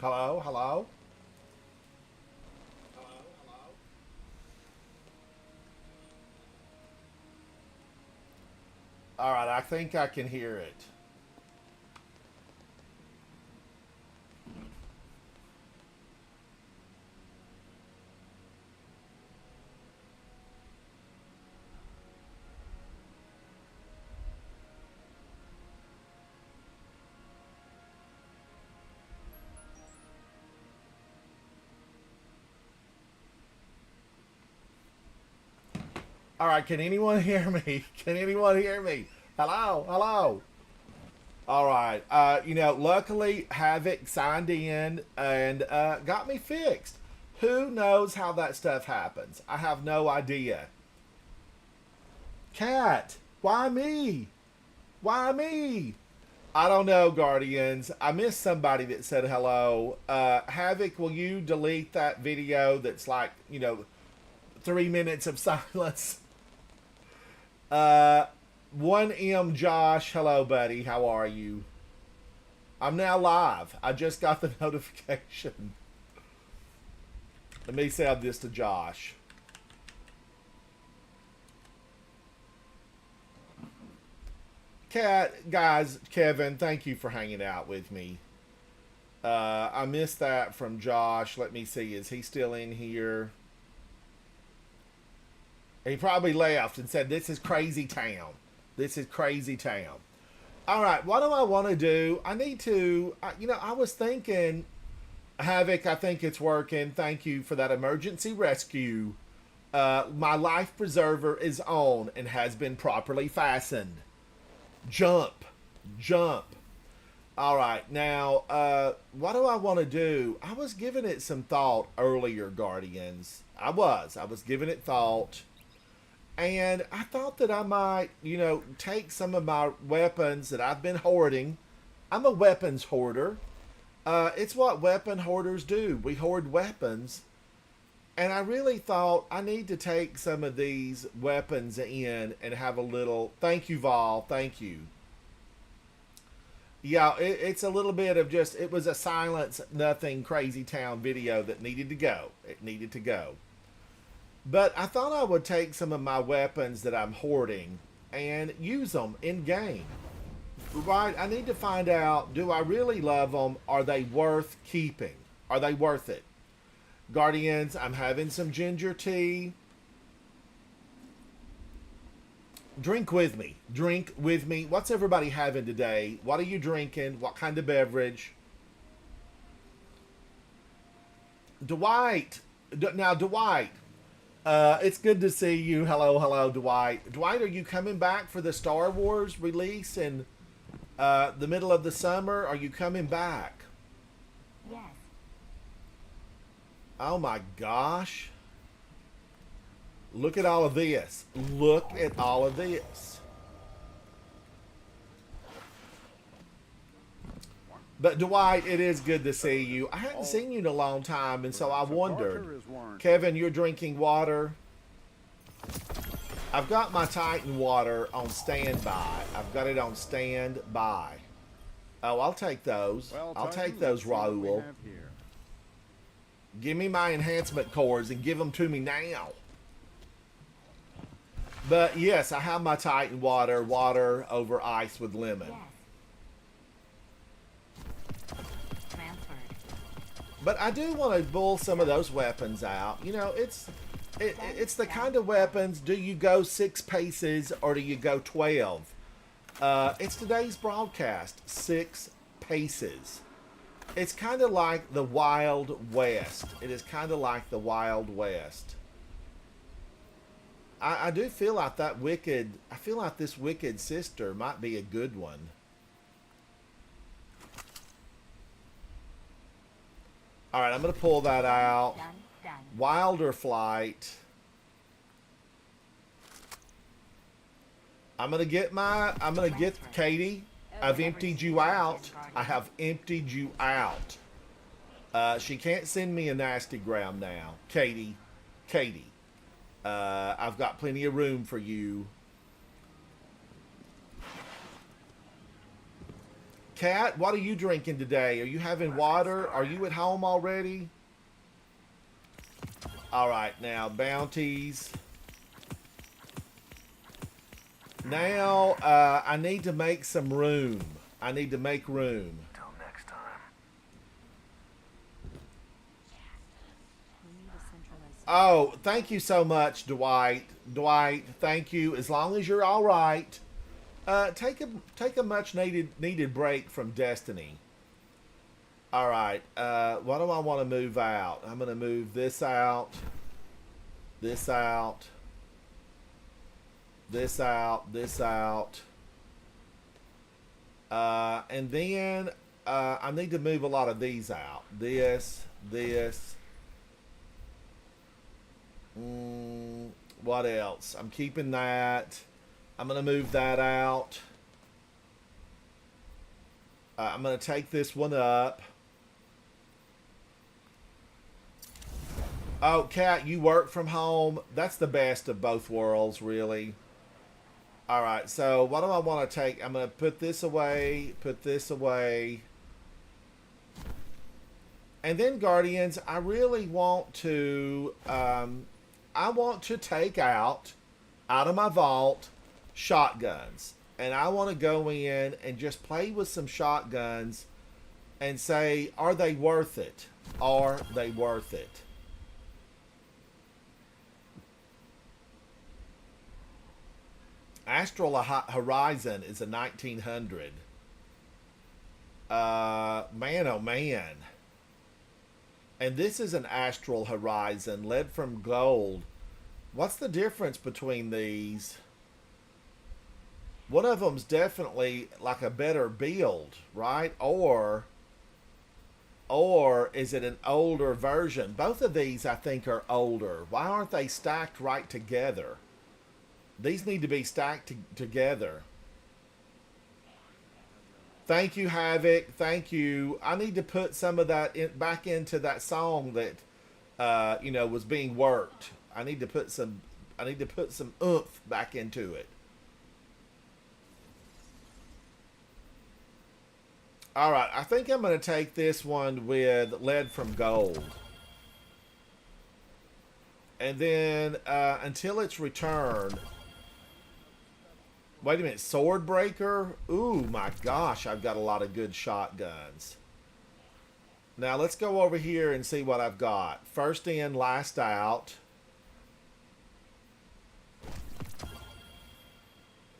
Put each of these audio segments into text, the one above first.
Hello, hello. All right, I think I can hear it. All right, can anyone hear me? Can anyone hear me? Hello, hello. All right. Luckily Havoc signed in and got me fixed. Who knows how that stuff happens? I have no idea. Cat, why me? Why me? I don't know, Guardians. I missed somebody that said hello. Havoc, will you delete that video that's like, 3 minutes of silence? Uh, 1M Josh, hello, buddy. How are you? I'm now live. I just got the notification. Let me send this to Josh. Cat, guys, Kevin, thank you for hanging out with me. I missed that from Josh. Let me see. Is he still in here? He probably left and said, "This is crazy town. This is crazy town." All right, what do I want to do? I need to, I was thinking, Havoc, I think it's working. Thank you for that emergency rescue. My life preserver is on and has been properly fastened. Jump. Jump. All right, now, what do I want to do? I was giving it some thought earlier, Guardians. I was giving it thought. And I thought that I might, take some of my weapons that I've been hoarding. I'm a weapons hoarder. It's what weapon hoarders do. We hoard weapons. And I really thought I need to take some of these weapons in and have a little. Thank you, Vol. Thank you. Yeah, it's a little bit of just. It was a silence, nothing, crazy town video that needed to go. It needed to go. But I thought I would take some of my weapons that I'm hoarding and use them in game. Right? I need to find out, do I really love them? Are they worth keeping? Are they worth it? Guardians, I'm having some ginger tea. Drink with me. Drink with me. What's everybody having today? What are you drinking? What kind of beverage? Dwight. Now, Dwight, it's good to see you. Hello, hello, Dwight. Dwight, are you coming back for the Star Wars release in the middle of the summer? Are you coming back? Yes. Oh my gosh. Look at all of this. Look at all of this. But Dwight, it is good to see you. I hadn't seen you in a long time, and so I wondered. Kevin, you're drinking water. I've got my Titan water on standby. I've got it on standby. Oh, I'll take those. I'll take those, Raul. Give me my enhancement cores and give them to me now. But yes, I have my Titan water, water over ice with lemon. Yes. Transferred. But I do want to pull some of those weapons out. It's the kind of weapons. Do you go 6 paces or do you go 12? It's today's broadcast. 6 paces. It's kind of like the Wild West. It is kind of like the Wild West. I do feel like that wicked. I feel like this wicked sister might be a good one. All right, I'm gonna pull that out. Done. Done. Wilder flight. I'm gonna get Katie. I've emptied you out. I have emptied you out. She can't send me a nasty gram now. Katie. Katie. I've got plenty of room for you. Kat, what are you drinking today? Are you having water? Are you at home already? All right, now bounties. Now I need to make some room. I need to make room. Till next time. We need a centralized. Oh, thank you so much, Dwight. Dwight, thank you. As long as you're all right, take a much needed break from Destiny. All right. What do I want to move out? I'm going to move this out, this out, this out, this out, and then I need to move a lot of these out. This. What else? I'm keeping that. I'm going to move that out. I'm going to take this one up. Oh, Kat, you work from home. That's the best of both worlds, really. All right, so what do I want to take? I'm going to put this away, put this away. And then, Guardians, I really want to... I want to take out of my vault shotguns, and I want to go in and just play with some shotguns and say, are they worth it? Are they worth it? Astral Horizon is a 1900. Man, oh man. And this is an Astral Horizon, lead from gold. What's the difference between these? One of them's definitely like a better build, right? Or is it an older version? Both of these, I think, are older. Why aren't they stacked right together? These need to be stacked together. Thank you, Havoc. Thank you. I need to put some of that back into that song that, was being worked. I need to put some oomph back into it. All right, I think I'm going to take this one with lead from gold. And then until it's returned... Wait a minute, Swordbreaker? Ooh, my gosh, I've got a lot of good shotguns. Now, let's go over here and see what I've got. First in, last out.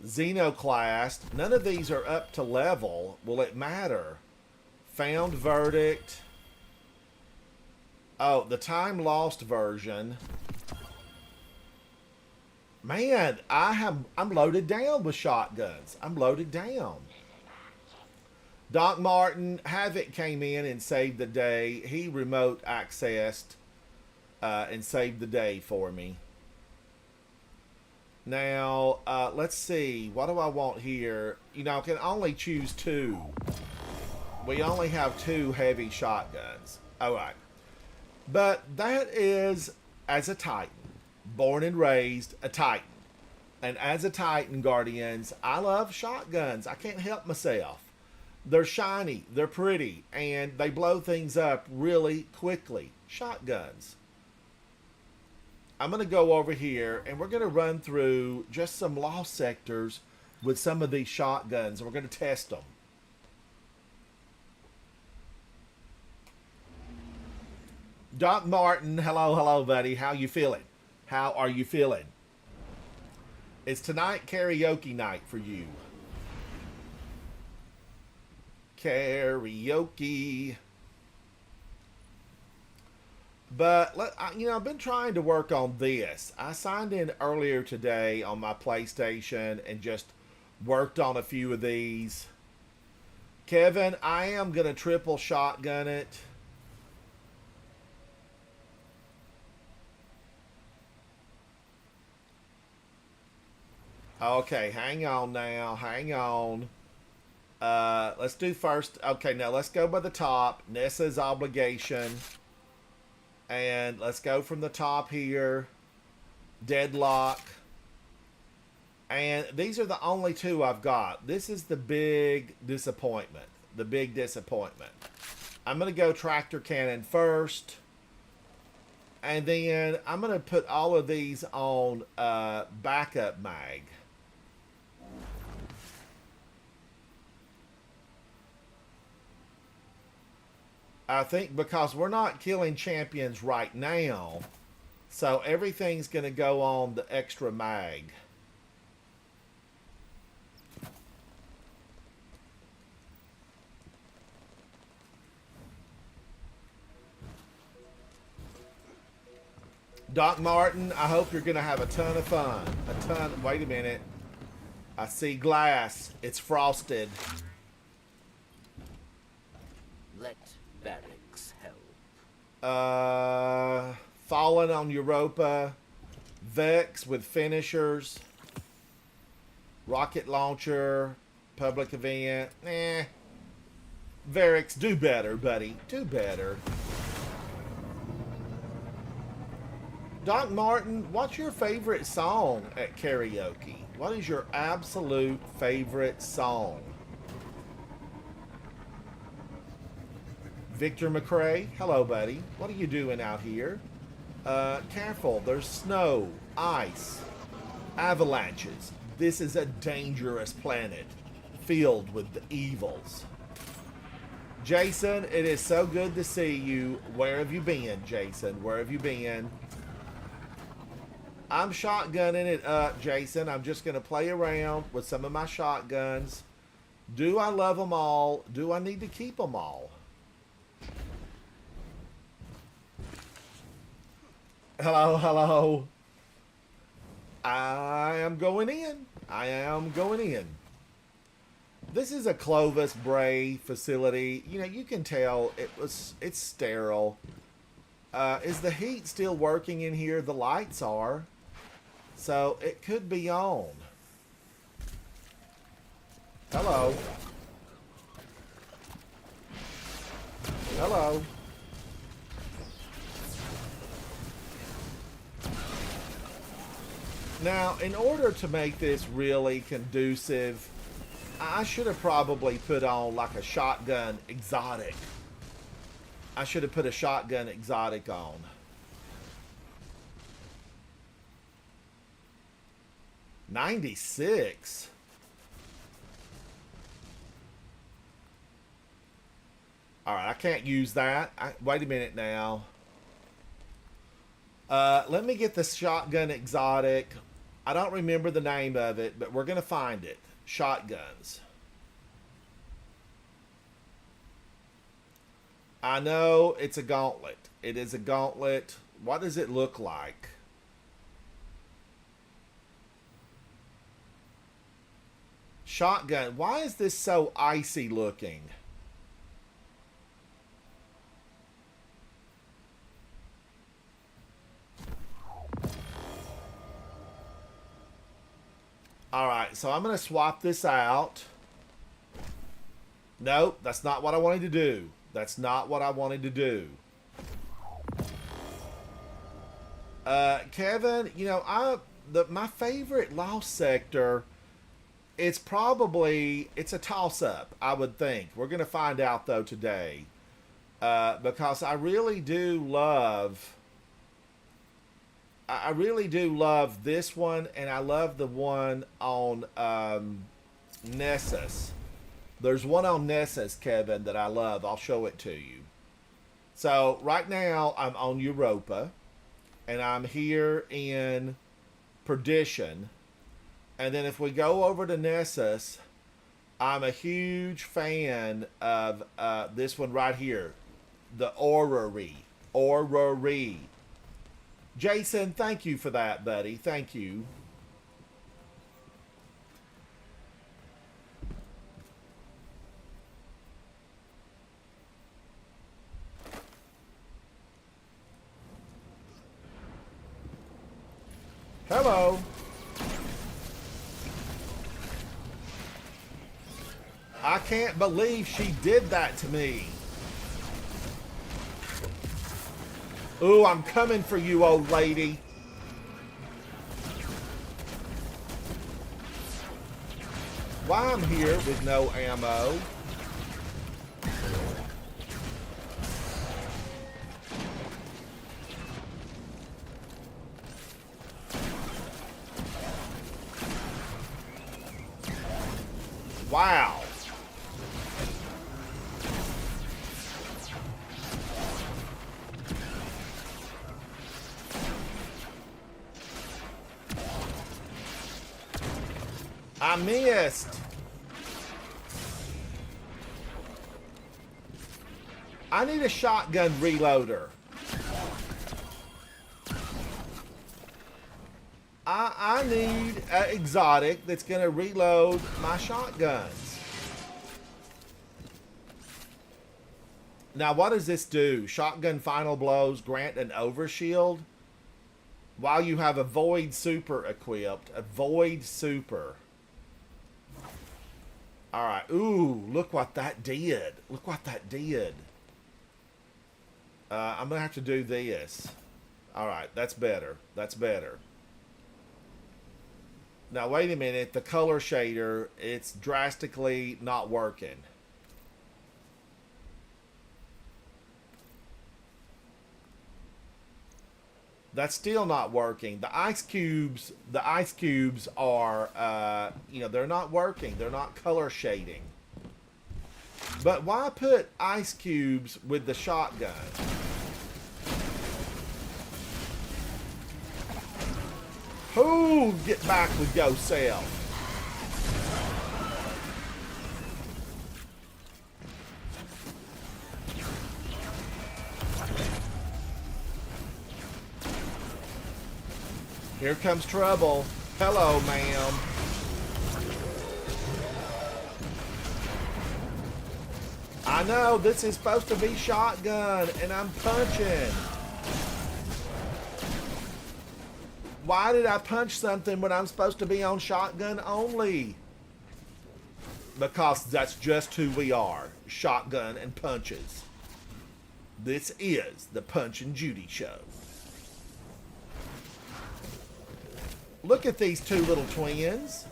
Xenoclast. None of these are up to level. Will it matter? Found Verdict. Oh, the Time Lost version. Man, I'm loaded down with shotguns. I'm loaded down. Doc Martin, Havoc came in and saved the day. He remote accessed and saved the day for me. Now, let's see. What do I want here? I can only choose two. We only have two heavy shotguns. All right. But that is as a Titan. Born and raised a Titan. And as a Titan, Guardians, I love shotguns. I can't help myself. They're shiny, they're pretty, and they blow things up really quickly. Shotguns. I'm going to go over here, and we're going to run through just some lost sectors with some of these shotguns, and we're going to test them. Doc Martin, hello, buddy. How you feeling? How are you feeling? It's tonight karaoke night for you. Karaoke. But, I've been trying to work on this. I signed in earlier today on my PlayStation and just worked on a few of these. Kevin, I am going to triple shotgun it. Okay, hang on now. Hang on. Let's do first. Okay, now let's go by the top. Nessa's Obligation. And let's go from the top here. Deadlock. And these are the only two I've got. This is the big disappointment. The big disappointment. I'm going to go tractor cannon first. And then I'm going to put all of these on backup mag. I think because we're not killing champions right now, so everything's going to go on the extra mag. Doc Martin, I hope you're going to have a ton of fun. A ton. Wait a minute. I see glass. It's frosted. Let barracks help. Fallen on Europa. Vex with finishers. Rocket launcher. Public event. Varix, do better, buddy. Do better. Doc Martin, what's your favorite song at karaoke? What is your absolute favorite song? Victor McCrae, hello, buddy. What are you doing out here? Careful, there's snow, ice, avalanches. This is a dangerous planet filled with the evils. Jason, it is so good to see you. Where have you been, Jason? Where have you been? I'm shotgunning it up, Jason. I'm just going to play around with some of my shotguns. Do I love them all? Do I need to keep them all? Hello, hello. I am going in. I am going in. This is a Clovis Bray facility. You know, you can tell it's sterile. Is the heat still working in here? The lights are. So it could be on. Hello. Hello. Now, in order to make this really conducive, I should have probably put on like a shotgun exotic. I should have put a shotgun exotic on. $96. All right, I can't use that. Wait a minute now. Let me get the shotgun exotic. I don't remember the name of it, but we're going to find it. Shotguns. I know it's a gauntlet. It is a gauntlet. What does it look like? Shotgun. Why is this so icy looking? All right, so I'm going to swap this out. Nope, that's not what I wanted to do. That's not what I wanted to do. Kevin, you know, my favorite Lost Sector, it's a toss-up, I would think. We're going to find out, though, today. Because I really do love this one, and I love the one on Nessus. There's one on Nessus, Kevin, that I love. I'll show it to you. So, right now, I'm on Europa, and I'm here in Perdition. And then if we go over to Nessus, I'm a huge fan of this one right here, the Orrery. Orrery. Jason, thank you for that, buddy. Thank you. Hello. I can't believe she did that to me. Ooh, I'm coming for you, old lady. Why I'm here with no ammo? Wow. I missed. I need a shotgun reloader. I need an exotic that's going to reload my shotguns. Now, what does this do? Shotgun final blows grant an overshield while you have a void super equipped. A void super. Alright. Ooh, look what that did. Look what that did. I'm going to have to do this. Alright, that's better. That's better. Now, wait a minute. The color shader, it's drastically not working. That's still not working. The ice cubes are, they're not working. They're not color shading. But why put ice cubes with the shotgun? Who get back with yourself? Here comes trouble. Hello, ma'am. I know, this is supposed to be shotgun, and I'm punching. Why did I punch something when I'm supposed to be on shotgun only? Because that's just who we are. Shotgun and punches. This is the Punch and Judy Show. Look at these two little twins.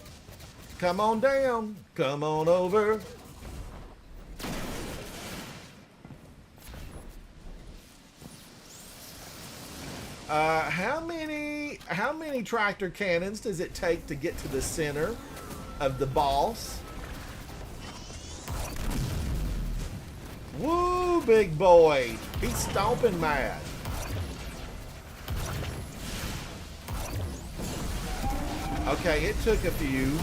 Come on down. Come on over. How many tractor cannons does it take to get to the center of the boss? Woo, big boy. He's stomping mad. Okay, it took a few.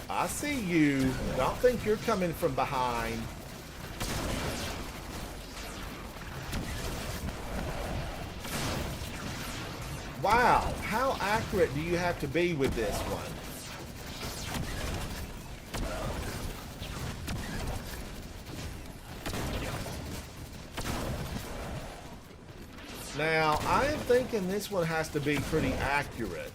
I see you. Don't think you're coming from behind. Wow, how accurate do you have to be with this one? Now, I am thinking this one has to be pretty accurate.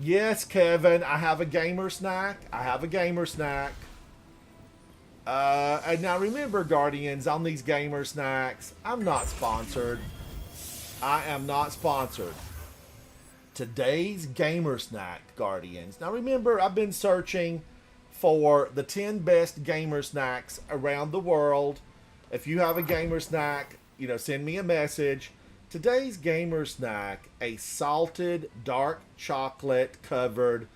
Yes, Kevin, I have a gamer snack. I have a gamer snack. And now remember, Guardians, on these gamer snacks, I'm not sponsored. I am not sponsored. Today's gamer snack, Guardians. Now remember, I've been searching for the 10 best gamer snacks around the world. If you have a gamer snack, send me a message. Today's gamer snack, a salted dark chocolate covered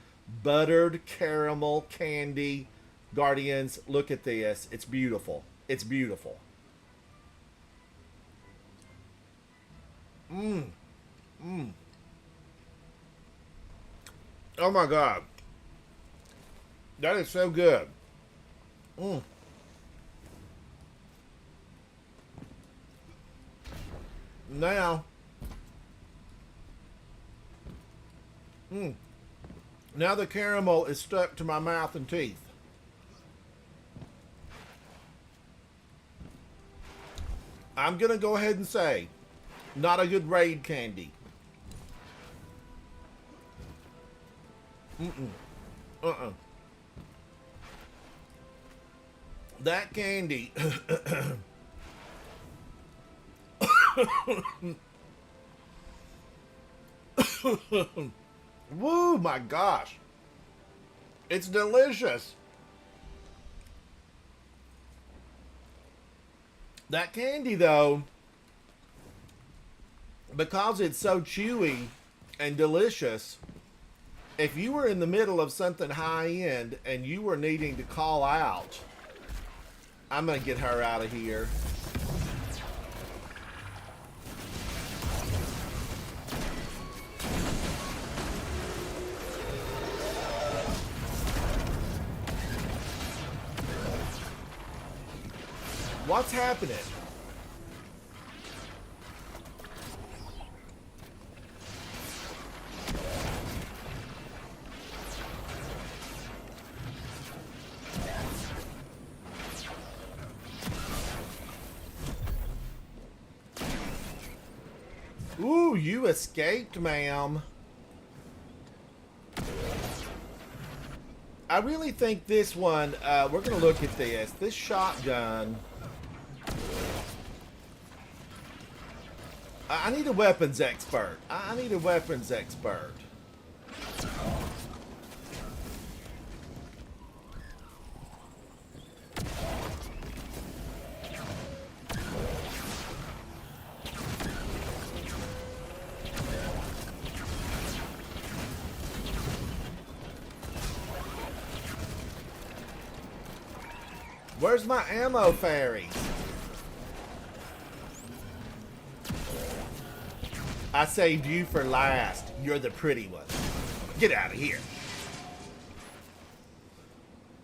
buttered caramel candy. Guardians, look at this. It's beautiful. It's beautiful. Oh my God. That is so good. Now, now the caramel is stuck to my mouth and teeth. I'm going to go ahead and say, not a good raid candy. That candy. Woo, my gosh. It's delicious. That candy, though, because it's so chewy and delicious, if you were in the middle of something high end and you were needing to call out, I'm going to get her out of here. What's happening? Ooh, you escaped, ma'am. I really think this one, we're going to look at this. This shotgun. I need a weapons expert. I need a weapons expert. Where's my ammo fairies? I saved you for last. You're the pretty one. Get out of here.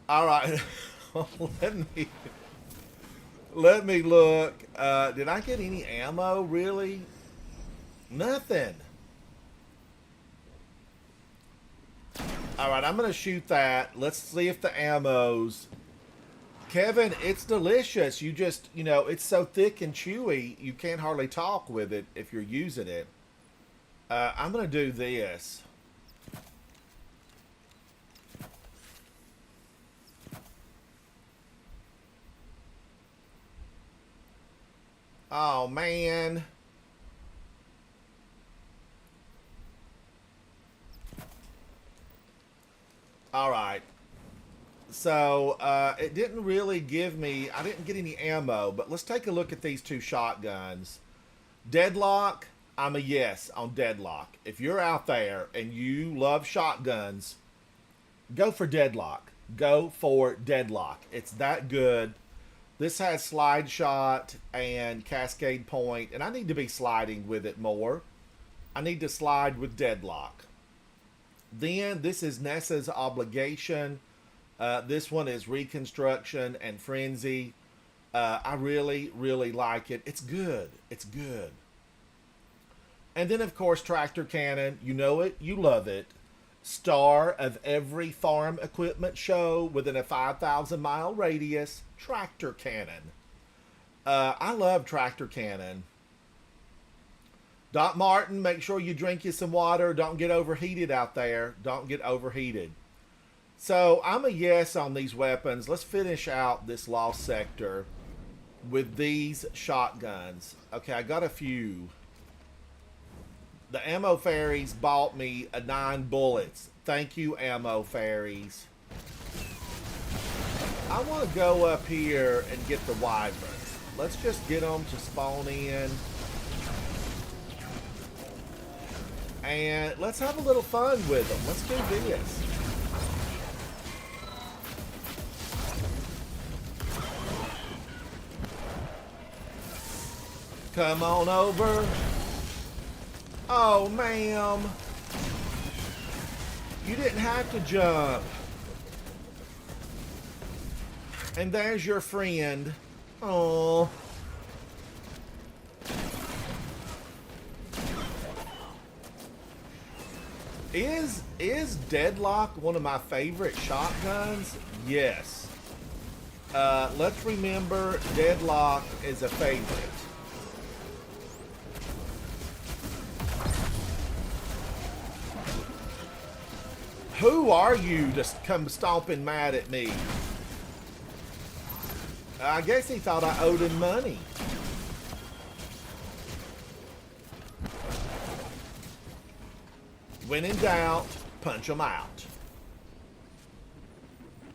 All right. let me look. Did I get any ammo? Really? Nothing. All right, I'm going to shoot that. Let's see if the ammo's... Kevin, it's delicious. You just, you know, it's so thick and chewy, you can't hardly talk with it if you're using it. I'm going to do this. Oh, man. All right. So, it didn't really give me... I didn't get any ammo, but let's take a look at these two shotguns. Deadlock, I'm a yes on Deadlock. If you're out there and you love shotguns, go for Deadlock. Go for Deadlock. It's that good. This has slide shot and cascade point, and I need to be sliding with it more. I need to slide with Deadlock. Then, this is Nessa's Obligation. This one is Reconstruction and Frenzy. I really, really like it. It's good. It's good. And then, of course, Tractor Cannon. You know it. You love it. Star of every farm equipment show within a 5,000-mile radius. Tractor Cannon. I love Tractor Cannon. Doc Martin, make sure you drink you some water. Don't get overheated out there. Don't get overheated. So, I'm a yes on these weapons. Let's finish out this Lost Sector with these shotguns. Okay, I got a few. The Ammo Fairies bought me 9 bullets. Thank you, Ammo Fairies. I want to go up here and get the Wyverns. Let's just get them to spawn in. And let's have a little fun with them. Let's do this. Come on over. Oh, ma'am. You didn't have to jump. And there's your friend. Oh. Is Deadlock one of my favorite shotguns? Yes. Let's remember Deadlock is a favorite. Who are you to come stomping mad at me? I guess he thought I owed him money. When in doubt, punch him out.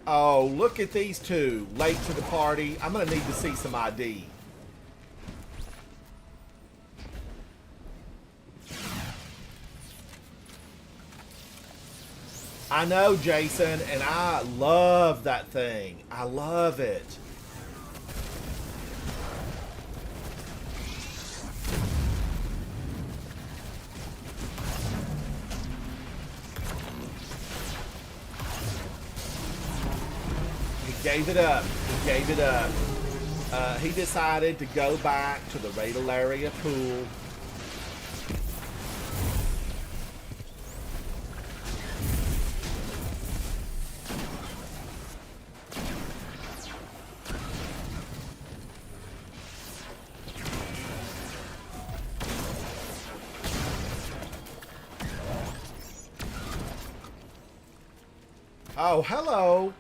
Oh, look at these two. Late to the party. I'm going to need to see some ID. I know, Jason, and I love that thing. I love it. He gave it up. He gave it up. He decided to go back to the Radiolaria pool. Oh, hello.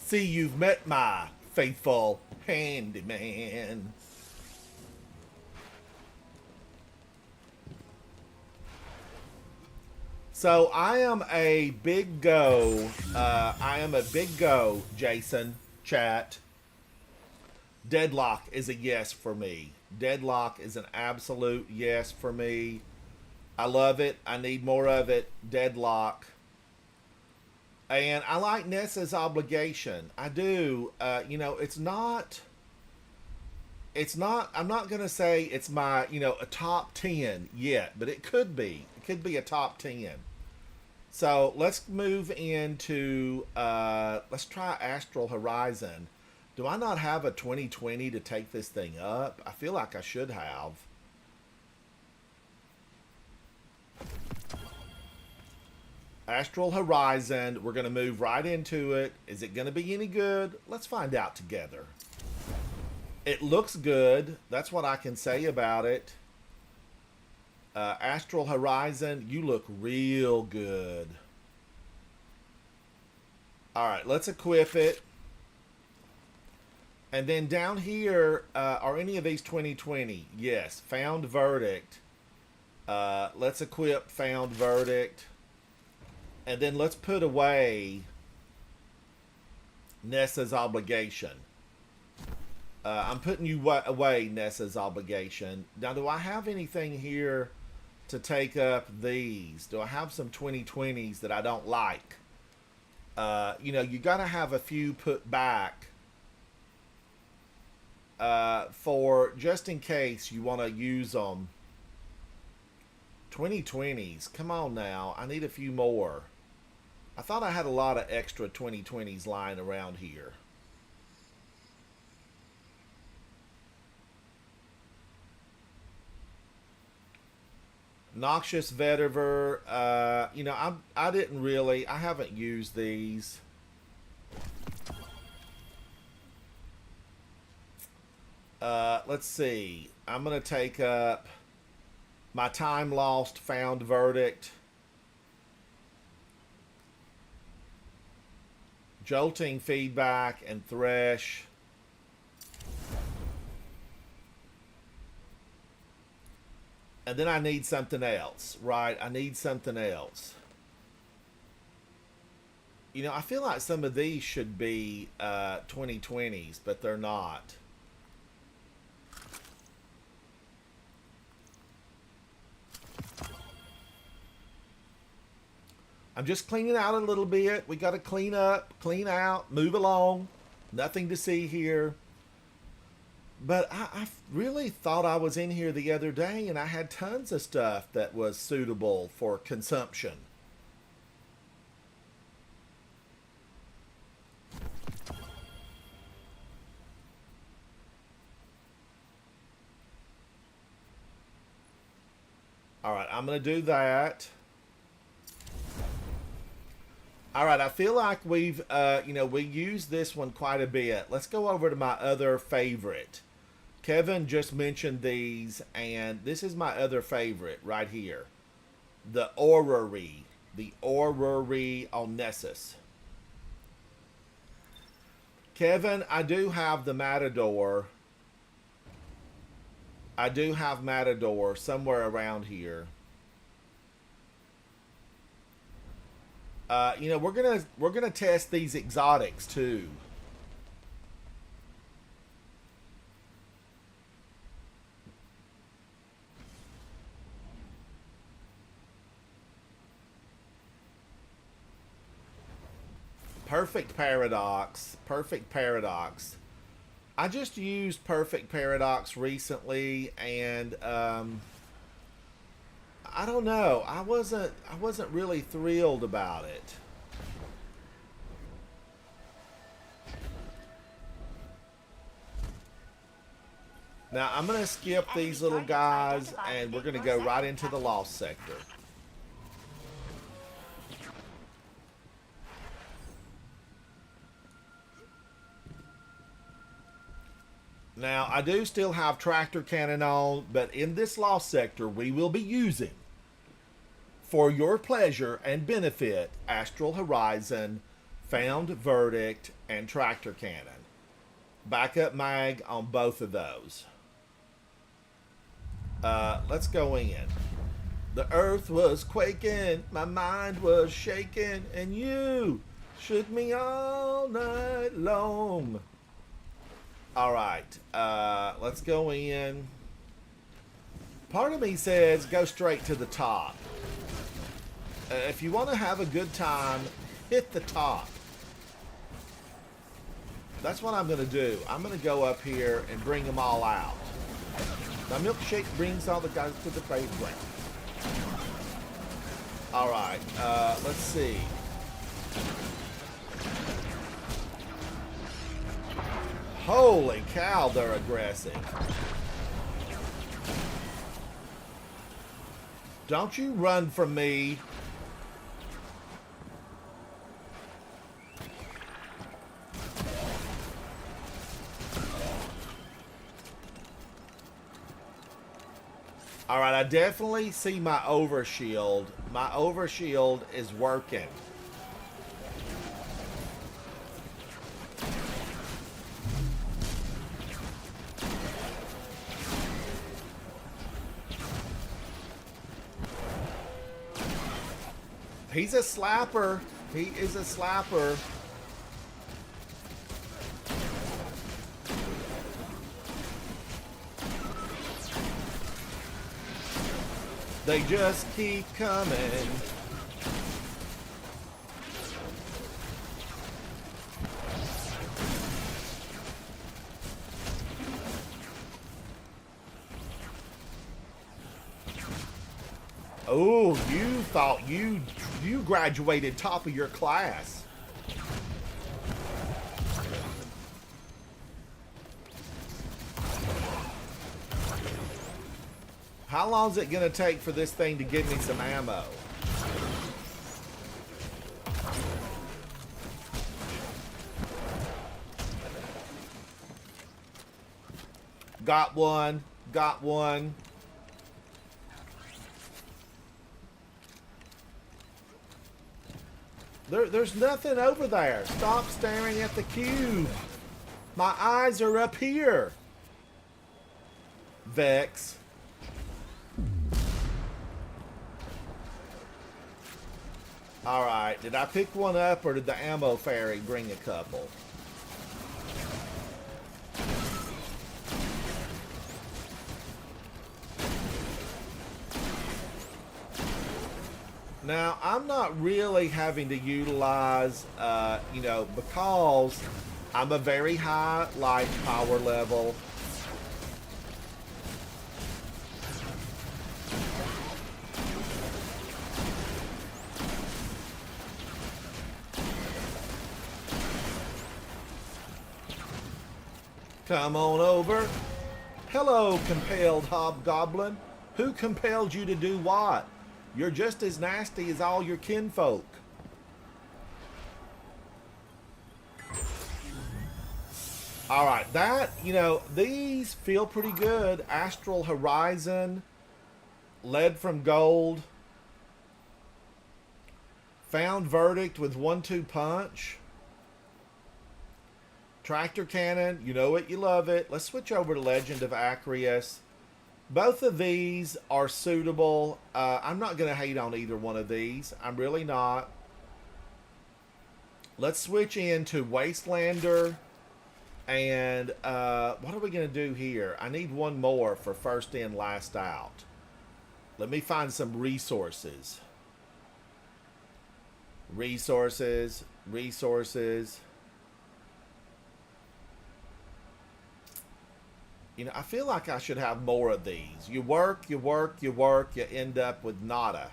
See, you've met my faithful handyman. So I am a big go. I am a big go, Jason. Chat. Deadlock is a yes for me. Deadlock is an absolute yes for me. I love it. I need more of it. Deadlock. And I like Nessa's obligation. I do. You know, it's not, I'm not going to say it's my, you know, a top 10 yet, but it could be. It could be a top 10. So let's move into, let's try Astral Horizon. Do I not have a 2020 to take this thing up? I feel like I should have. Astral Horizon, we're going to move right into it. Is it going to be any good? Let's find out together. It looks good. That's what I can say about it. Astral Horizon, you look real good. All right, let's equip it. And then down here, are any of these 2020? Yes, Found Verdict. Let's equip Found Verdict. And then let's put away Nessa's obligation. I'm putting you away, Nessa's obligation. Now, do I have anything here to take up these? Do I have some 2020s that I don't like? You know, you got to have a few put back for just in case you want to use them. 2020s. Come on now. I need a few more. I thought I had a lot of extra 2020s lying around here. Noxious Vetiver. You know, I didn't really. I haven't used these. Let's see. I'm gonna take up my Time Lost, Found Verdict. Jolting Feedback and Thresh. And then I need something else, right? I need something else. You know, I feel like some of these should be 2020s, but they're not. I'm just cleaning out a little bit. We got to clean up, clean out, move along. Nothing to see here. But I really thought I was in here the other day and I had tons of stuff that was suitable for consumption. All right, I'm going to do that. All right, I feel like we've, you know, we used this one quite a bit. Let's go over to my other favorite. Kevin just mentioned these, and this is my other favorite right here. The Orrery. The Orrery on Nessus. Kevin, I do have the Matador. I do have Matador somewhere around here. You know, we're gonna test these exotics too. Perfect paradox. Perfect paradox. I just used perfect paradox recently, and I don't know. I wasn't really thrilled about it. Now I'm gonna skip these little guys, and we're gonna go right into the lost sector. Now I do still have tractor cannon on, but in this lost sector we will be using, for your pleasure and benefit, Astral Horizon, Found Verdict, and Tractor Cannon. Backup mag on both of those. Let's go in. The earth was quaking, my mind was shaking, and you shook me all night long. Alright, let's go in. Part of me says go straight to the top. If you want to have a good time, hit the top. That's what I'm going to do. I'm going to go up here and bring them all out. My milkshake brings all the guys to the playground. Alright, let's see. Holy cow, they're aggressive. Don't you run from me. Alright, I definitely see my overshield. My overshield is working. He's a slapper. He is a slapper. They just keep coming. Oh, you thought you graduated top of your class. How long is it going to take for this thing to give me some ammo? Got one. Got one. There's nothing over there. Stop staring at the cube. My eyes are up here. Vex. Alright, did I pick one up or did the ammo fairy bring a couple? Now, I'm not really having to utilize, because I'm a very high life power level. Come on over. Hello, compelled hobgoblin. Who compelled you to do what? You're just as nasty as all your kinfolk. Alright, these feel pretty good. Astral Horizon, Lead from Gold, Found Verdict with 1-2 punch, Tractor Cannon, you know it, you love it. Let's switch over to Legend of Acreus. Both of these are suitable. I'm not going to hate on either one of these. I'm really not. Let's switch into Wastelander. And what are we going to do here? I need one more for first in, last out. Let me find some resources. Resources. You know, I feel like I should have more of these. You work, you end up with nada.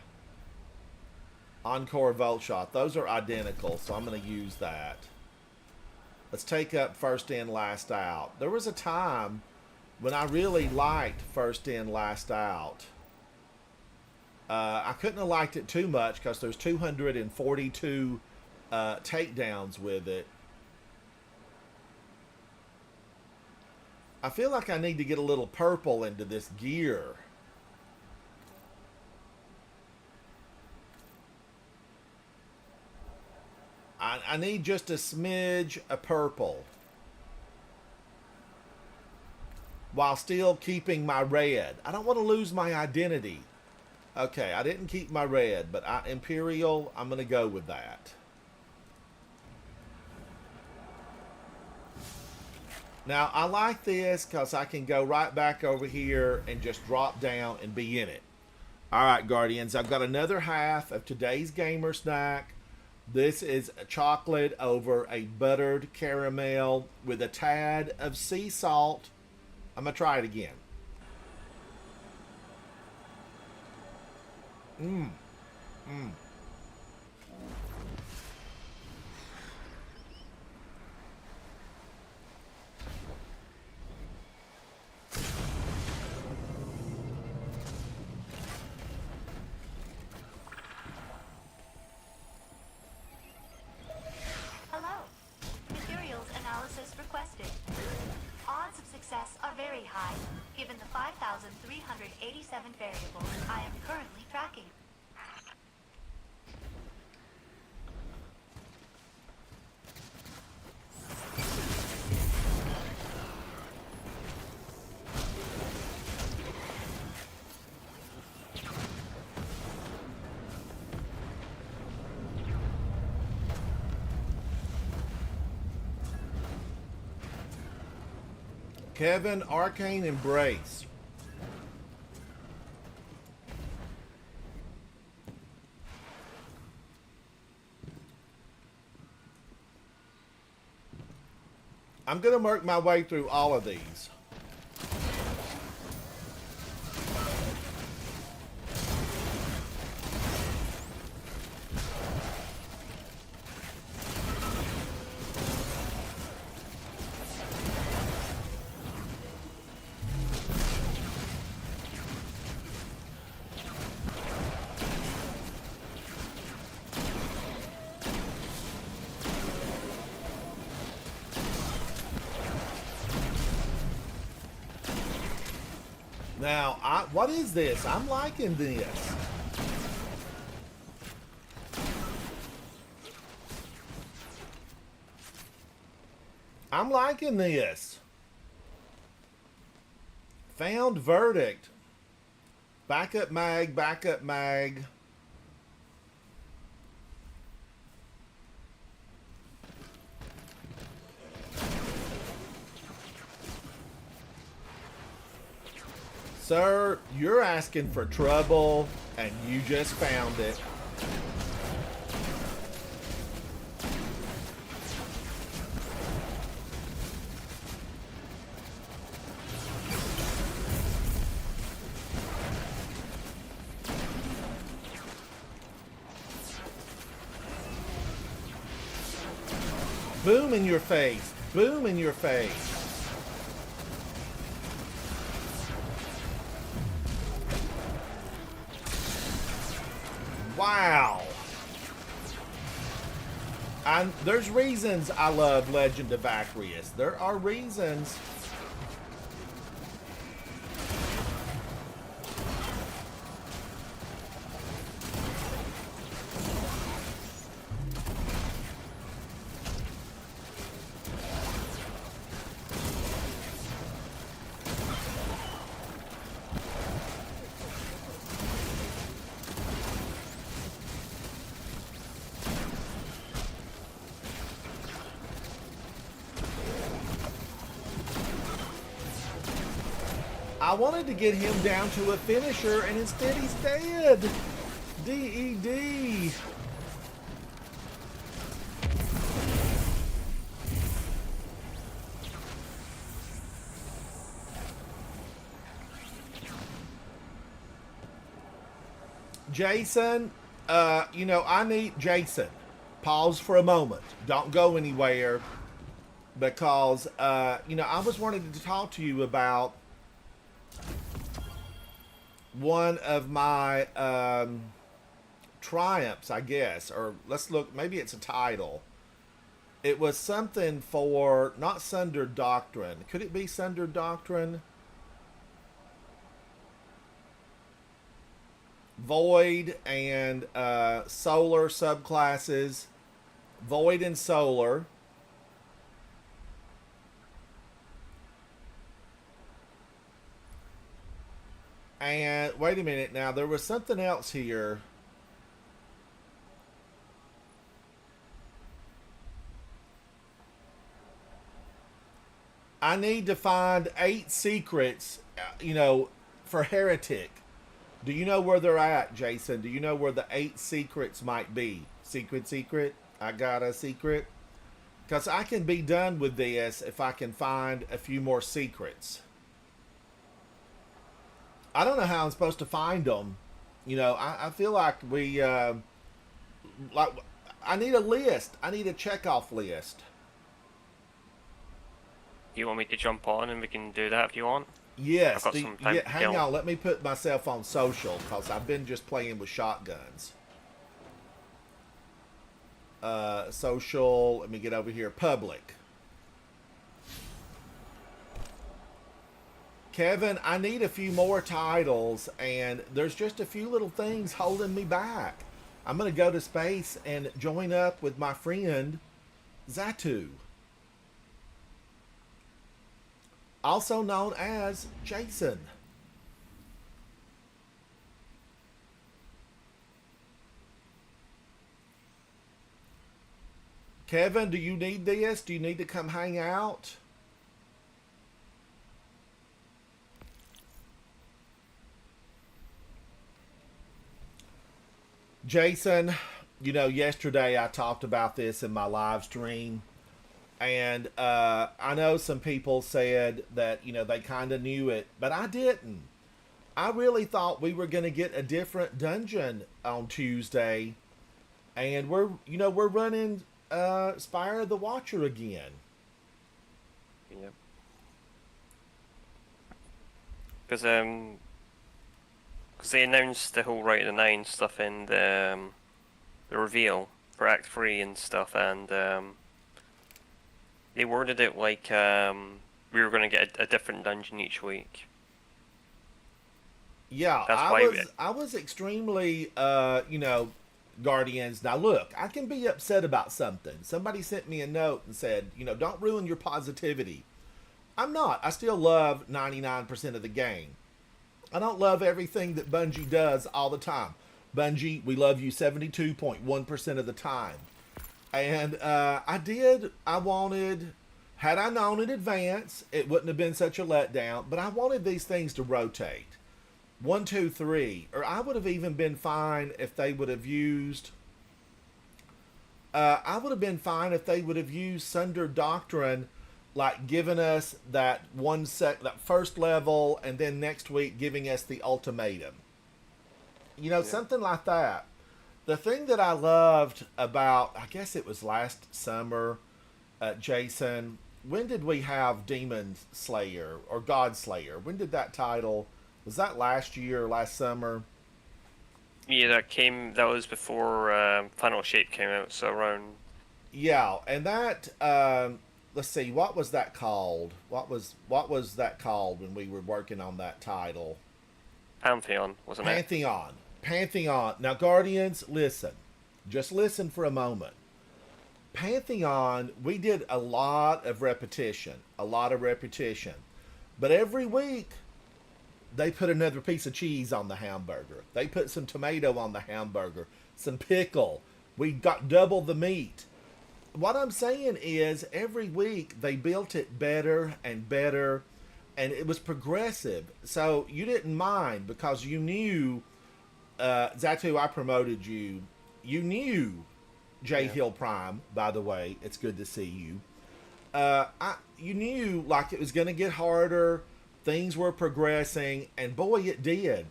Encore Volt Shot. Those are identical, so I'm going to use that. Let's take up first in, last out. There was a time when I really liked first in, last out. I couldn't have liked it too much because there's 242 takedowns with it. I feel like I need to get a little purple into this gear. I need just a smidge of purple while still keeping my red. I don't want to lose my identity. Okay, I didn't keep my red, but Imperial, I'm going to go with that. Now, I like this because I can go right back over here and just drop down and be in it. All right, Guardians, I've got another half of today's gamer snack. This is a chocolate over a buttered caramel with a tad of sea salt. I'm going to try it again. Hello. Materials analysis requested. Odds of success are very high, given the 5,387 variables I am currently tracking. Kevin, Arcane Embrace. I'm going to work my way through all of these. Now, what is this? I'm liking this. I'm liking this. Found verdict. Backup mag, backup mag. Sir, you're asking for trouble, and you just found it. Boom in your face. Boom in your face. Wow. And there's reasons I love Legend of Acrius. There are reasons. I wanted to get him down to a finisher, and instead he's dead. DED. Jason, I need Jason. Pause for a moment. Don't go anywhere because, I was wanting to talk to you about one of my triumphs, I guess, or let's look, maybe it's a title. It was something for, not Sunder Doctrine. Could it be Sunder Doctrine? Void and Solar subclasses. Void and Solar. And wait a minute now, there was something else here. I need to find 8 secrets, for Heretic. Do you know where they're at, Jason? Do you know where the 8 secrets might be? Secret. I got a secret. Because I can be done with this if I can find a few more secrets. I don't know how I'm supposed to find them. I feel like I need a list. I need a checkoff list. You want me to jump on and we can do that if you want? Yes. I've got some time to hang kill. on. Let me put myself on social because I've been just playing with shotguns. Social. Let me get over here. Public. Kevin, I need a few more titles, and there's just a few little things holding me back. I'm going to go to space and join up with my friend, Zatu. Also known as Jason. Kevin, do you need this? Do you need to come hang out? Jason, yesterday I talked about this in my live stream. And I know some people said that, they kind of knew it, but I didn't. I really thought we were going to get a different dungeon on Tuesday. And we're running Spire of the Watcher again. Yeah. Because they announced the whole Right of the Nine stuff in the reveal for Act 3 and stuff, and they worded it like we were going to get a different dungeon each week. Yeah, I was extremely, Guardians. Now look, I can be upset about something. Somebody sent me a note and said, don't ruin your positivity. I'm not. I still love 99% of the game. I don't love everything that Bungie does all the time. Bungie, we love you 72.1% of the time. And had I known in advance, it wouldn't have been such a letdown, but I wanted these things to rotate. 1, 2, 3, or I would have even been fine if they would have used, Sunder Doctrine, like giving us that that first level, and then next week giving us the ultimatum. Something like that. The thing that I loved about, I guess it was last summer, Jason, when did we have Demon Slayer or God Slayer? When did that title, was that last year or last summer? Yeah, that was before Final Shape came out, so around... Yeah, and that, let's see, what was that called? What was that called when we were working on that title? Pantheon, wasn't it? Pantheon. Now, Guardians, listen. Just listen for a moment. Pantheon, we did a lot of repetition. But every week, they put another piece of cheese on the hamburger. They put some tomato on the hamburger. Some pickle. We got double the meat. What I'm saying is, every week, they built it better and better. and it was progressive. So you didn't mind because you knew Zatu, I promoted you. You knew J Hill Prime, by the way. It's good to see you. You knew like it was going to get harder. Things were progressing, and boy, it did.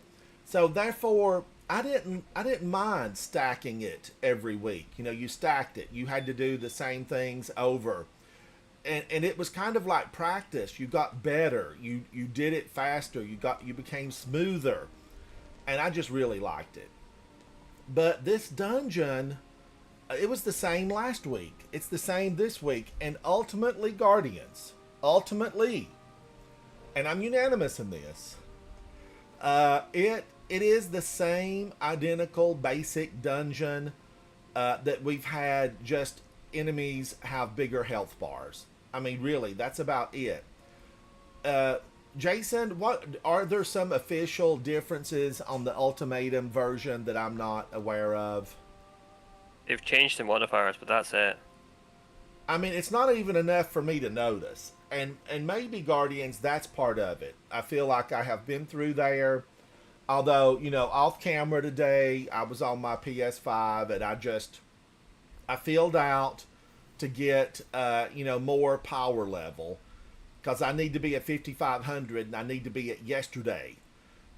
So therefore, I didn't mind stacking it every week. You know, you stacked it. You had to do the same things over. And it was kind of like practice. You got better. You did it faster. You became smoother. And I just really liked it. But this dungeon, it was the same last week. It's the same this week. And ultimately, Guardians, ultimately, and I'm unanimous in this, it is the same identical basic dungeon that we've had, just enemies have bigger health bars. I mean, really, that's about it. Jason, what are there some official differences on the Ultimatum version that I'm not aware of? They've changed the modifiers, but that's it. I mean, it's not even enough for me to notice. And maybe Guardians, that's part of it. I feel like I have been through there. Although, you know, off camera today, I was on my PS5 and I filled out to get, you know, more power level. Because I need to be at 5,500 and I need to be at yesterday.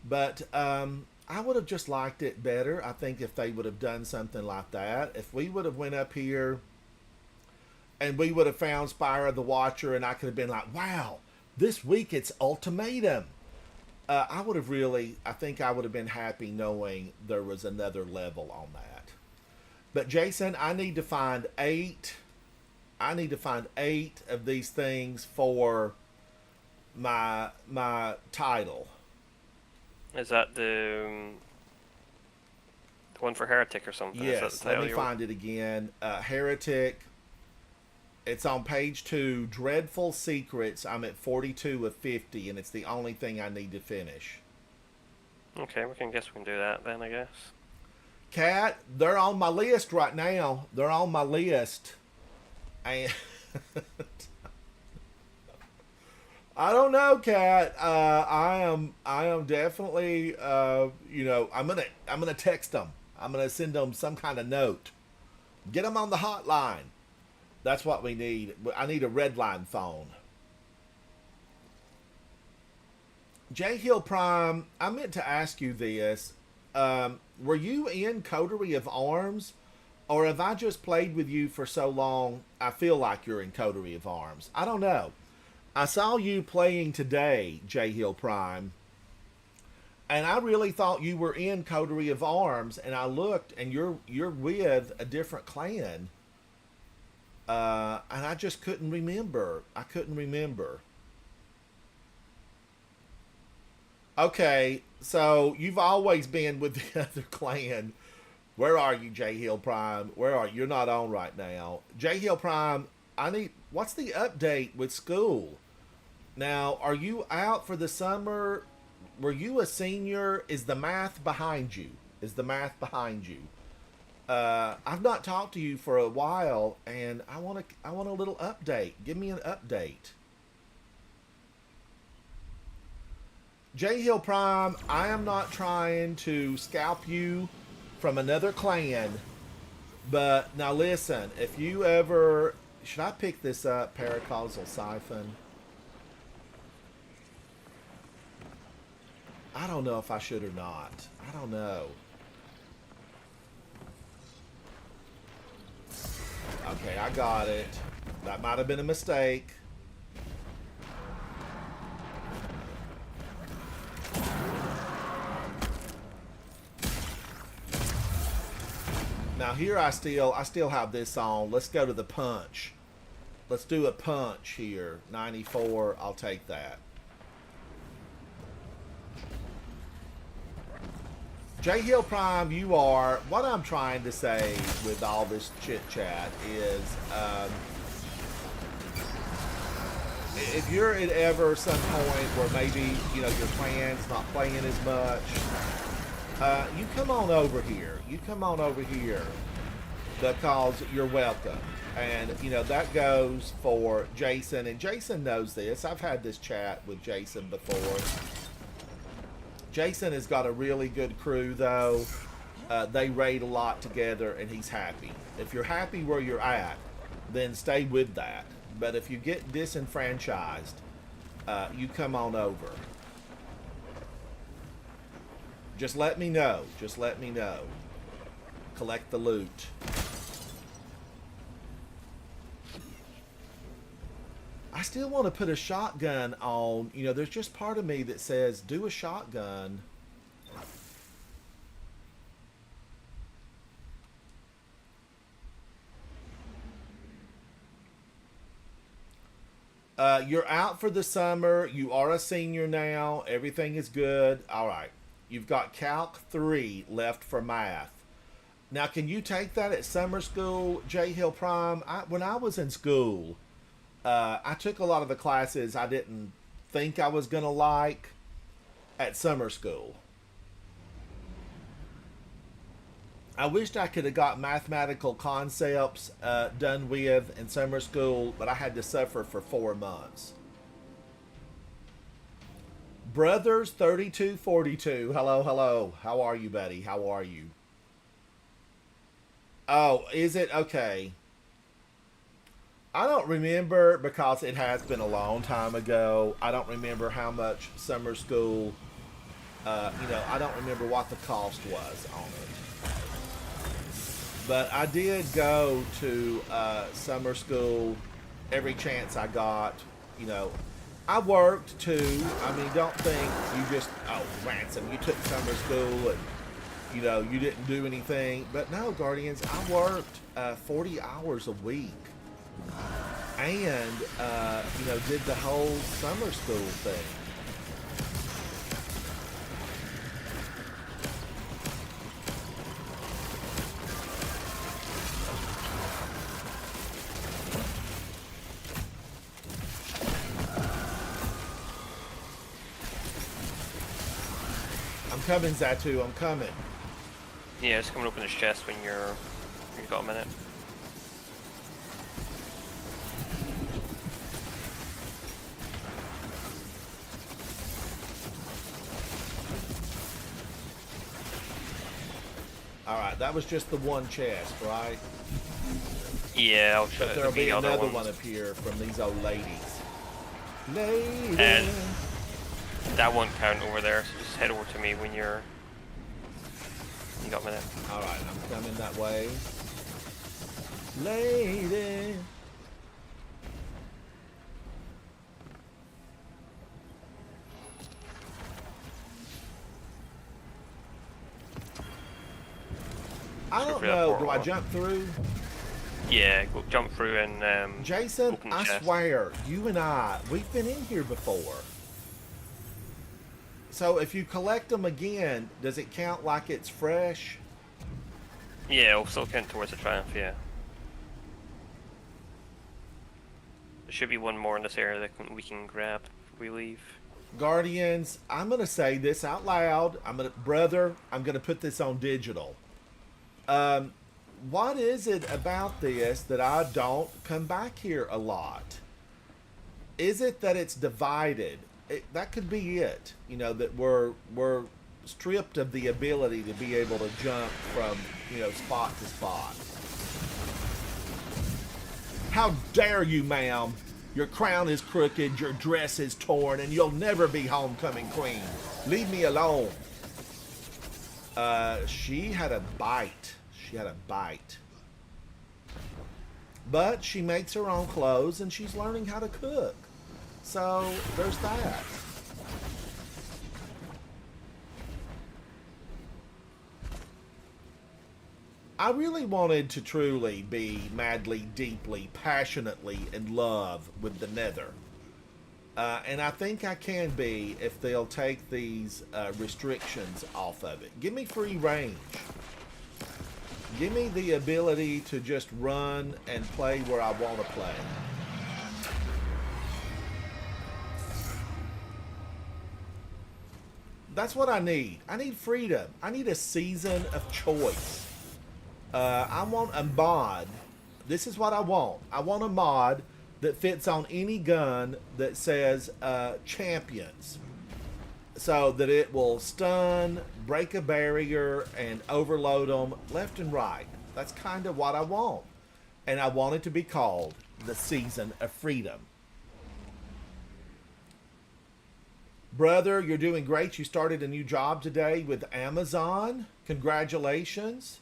But I would have just liked it better, I think, if they would have done something like that. If we would have went up here and we would have found Spire of the Watcher and I could have been like, wow, this week it's Ultimatum. I think I would have been happy knowing there was another level on that. But Jason, I need to find 8 of these things for my title. Is that the one for Heretic or something? Yes, let me find it again. Heretic. It's on page 2, Dreadful Secrets. I'm at 42 of 50, and it's the only thing I need to finish. Okay, we can do that then, I guess. Cat, they're on my list right now. They're on my list. And I don't know, Cat. I am definitely, you know, I'm gonna text them. I'm gonna send them some kind of note. Get them on the hotline. That's what we need. I need a red line phone. J Hill Prime, I meant to ask you this. Were you in Coterie of Arms? Or have I just played with you for so long, I feel like you're in Coterie of Arms? I don't know. I saw you playing today, J Hill Prime. And I really thought you were in Coterie of Arms. And I looked, and you're with a different clan. And I just couldn't remember. Okay, so you've always been with the other clan. Where are you, J Hill Prime? Where are you? You're not on right now. J Hill Prime, what's the update with school? Now, are you out for the summer? Were you a senior? Is the math behind you? I've not talked to you for a while, and I want a little update. Give me an update. J Hill Prime, I am not trying to scalp you from another clan, but now listen, if you ever, should I pick this up, Paracausal Siphon? I don't know if I should or not. I don't know. Okay, I got it. That might have been a mistake. Now here I still have this on. Let's go to the punch. Let's do a punch here. 94, I'll take that. J Hill Prime, you are, what I'm trying to say with all this chit chat is, if you're at ever some point where maybe, you know, your clan's not playing as much, you come on over here. because you're welcome. And, you know, that goes for Jason. And Jason knows this. I've had this chat with Jason before. Jason has got a really good crew, though. They raid a lot together, and he's happy. If you're happy where you're at, then stay with that. But if you get disenfranchised, you come on over. Just let me know. Just let me know. Collect the loot. I still want to put a shotgun on. You know, there's just part of me that says, do a shotgun. You're out for the summer. You are a senior now. Everything is good. All right. You've got Calc 3 left for math. Now, can you take that at summer school, J Hill Prime? When I was in school, I took a lot of the classes I didn't think I was going to like at summer school. I wished I could have got mathematical concepts done with in summer school, but I had to suffer for 4 months. Brothers 3242, hello, hello. How are you, buddy? How are you? Oh, is it? Okay. I don't remember because it has been a long time ago. I don't remember how much summer school, you know, I don't remember what the cost was on it. But I did go to summer school every chance I got. You know, I worked too. I mean, don't think you just, oh, Ransom, you took summer school and, you know, you didn't do anything. But no, Guardians, I worked 40 hours a week. And, you know, did the whole summer school thing. I'm coming, Zatu, I'm coming. Yeah, just come and open his chest when you've got a minute. Alright, that was just the one chest, right? Yeah, I'll show But there'll be other another ones. one up here from these old ladies. Ladies. And that won't count over there, so just head over to me when you got a minute. Alright, I'm coming that way. Lady. I Let's go don't for that know. Do portal. I jump through? Yeah, go jump through and Jason, open the I chest. swear, you and we've been in here before. So if you collect them again, does it count like it's fresh? Yeah, it'll still count towards the triumph, yeah. There should be one more in this area that we can grab before we leave. Guardians, I'm going to say this out loud. Brother, I'm going to put this on digital. What is it about this that I don't come back here a lot? Is it that it's divided? That could be it. You know, that we're stripped of the ability to be able to jump from, you know, spot to spot. How dare you, ma'am? Your crown is crooked, your dress is torn, and you'll never be homecoming queen. Leave me alone. She had a bite. She had a bite. But she makes her own clothes, and she's learning how to cook. So, there's that. I really wanted to truly be madly, deeply, passionately in love with the Nether. And I think I can be if they'll take these restrictions off of it. Give me free range. Give me the ability to just run and play where I want to play. That's what I need. I need freedom. I need a season of choice. I want a mod. This is what I want. I want a mod that fits on any gun that says champions, so that it will stun, break a barrier, and overload them left and right. That's kind of what I want. And I want it to be called the Season of Freedom. Brother, you're doing great. You started a new job today with Amazon. Congratulations.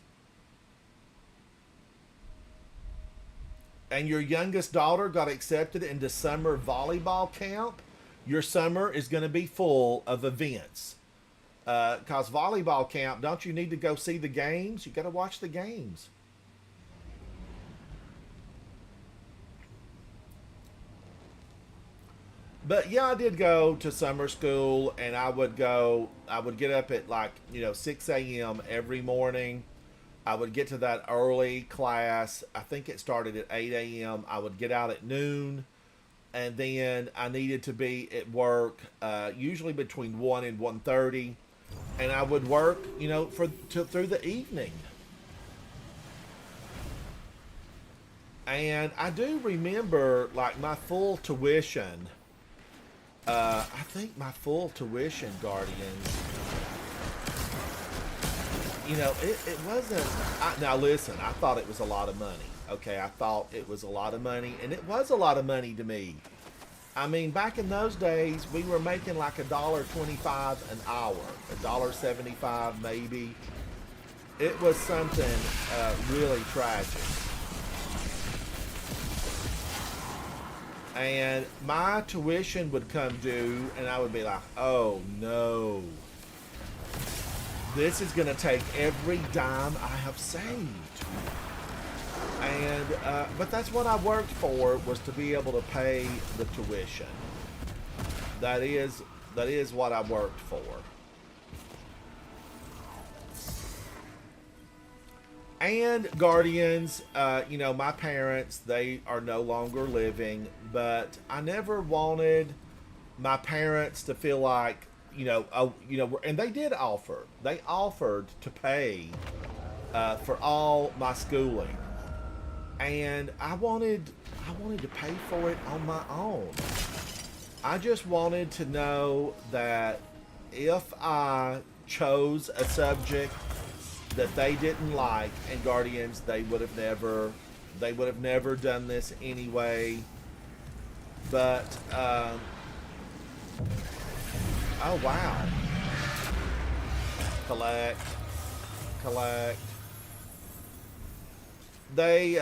And your youngest daughter got accepted into summer volleyball camp. Your summer is going to be full of events. Because volleyball camp, don't you need to go see the games? You got to watch the games. But yeah, I did go to summer school, and I would get up at 6 a.m. every morning. I would get to that early class. I think it started at 8 a.m. I would get out at noon, and then I needed to be at work usually between 1 and 1:30, and I would work, through the evening. And I do remember, my full tuition. I think my full tuition, Guardians, it wasn't. Now listen, I thought it was a lot of money. Okay, I thought it was a lot of money, and it was a lot of money to me. I mean, back in those days, we were making like $1.25 an hour, $1.75 maybe. It was something really tragic. And my tuition would come due, and I would be like, oh no. This is going to take every dime I have saved. And, but that's what I worked for, was to be able to pay the tuition. That is what I worked for. And Guardians, my parents, they are no longer living, but I never wanted my parents to feel like, and they did offer. They offered to pay for all my schooling, and I wanted to pay for it on my own. I just wanted to know that if I chose a subject that they didn't like, and Guardians, they would have never done this anyway. But oh wow, collect. They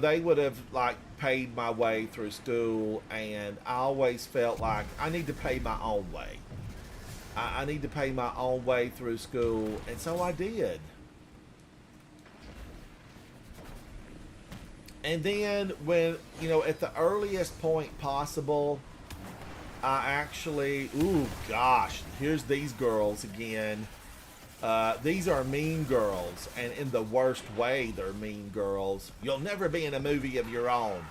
they would have paid my way through school, and I always felt like I need to pay my own way. I need to pay my own way through school, and so I did. And then when, at the earliest point possible, I actually, ooh gosh, here's these girls again. These are mean girls, and in the worst way, they're mean girls. You'll never be in a movie of your own.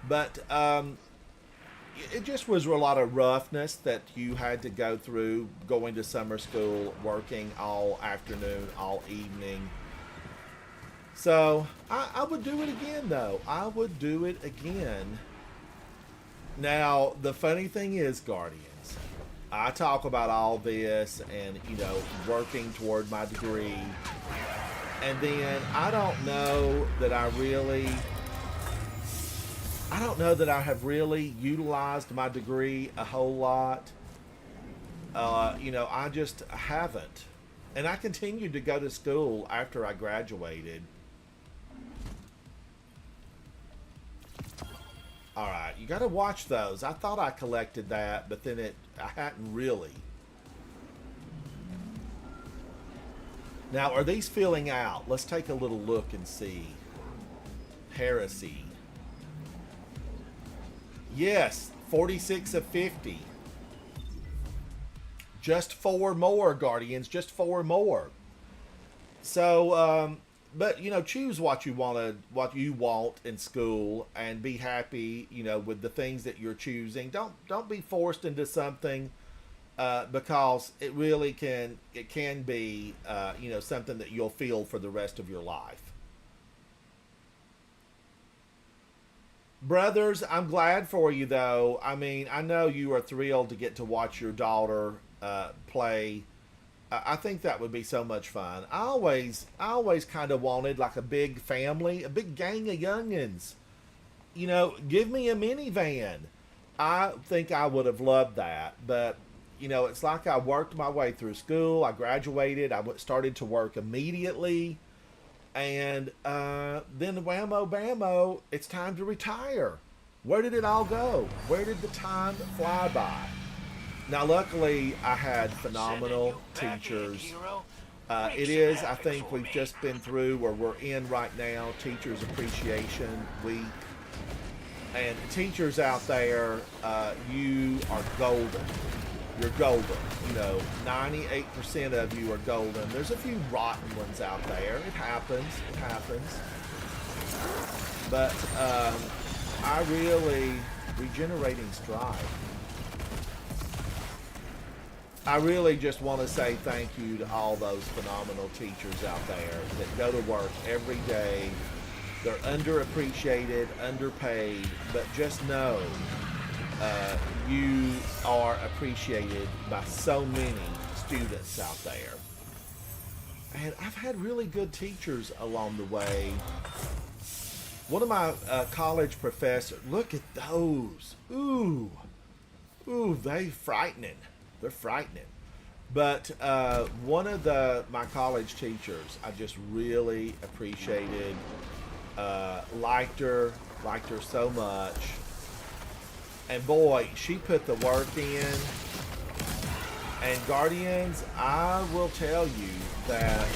But it just was a lot of roughness that you had to go through, going to summer school, working all afternoon, all evening. So I would do it again, though. I would do it again. Now, the funny thing is, Guardians, I talk about all this and, working toward my degree. And then I don't know that I have really utilized my degree a whole lot. I just haven't. And I continued to go to school after I graduated. Alright, you gotta watch those. I thought I collected that, but then I hadn't really. Now, are these filling out? Let's take a little look and see. Heresy. Yes, 46 of 50. Just 4 more, Guardians. Just 4 more. So, but choose what you want in school, and be happy, with the things that you're choosing. Don't be forced into something, because it can be, something that you'll feel for the rest of your life. Brothers, I'm glad for you though. I mean, I know you are thrilled to get to watch your daughter play. I think that would be so much fun. I always kind of wanted like a big family, a big gang of youngins. You know, give me a minivan. I think I would have loved that, but you know, it's like I worked my way through school. I graduated. Started to work immediately, and then whammo bammo, it's time to retire. Where did it all go? Where did the time fly by? Now, luckily, I had phenomenal teachers. It is, I think, we've just been through, or we're in right now, Teachers Appreciation Week. And teachers out there, you are golden. You're golden. You know, 98% of you are golden. There's a few rotten ones out there. It happens. It happens. But I really, regenerating strive. I really just want to say thank you to all those phenomenal teachers out there that go to work every day. They're underappreciated, underpaid, but just know you are appreciated by so many students out there. And I've had really good teachers along the way. One of my college professors, look at those. Ooh, they frightening. They're frightening. But one of my college teachers, I just really appreciated, liked her so much. And boy, she put the work in. And Guardians, I will tell you that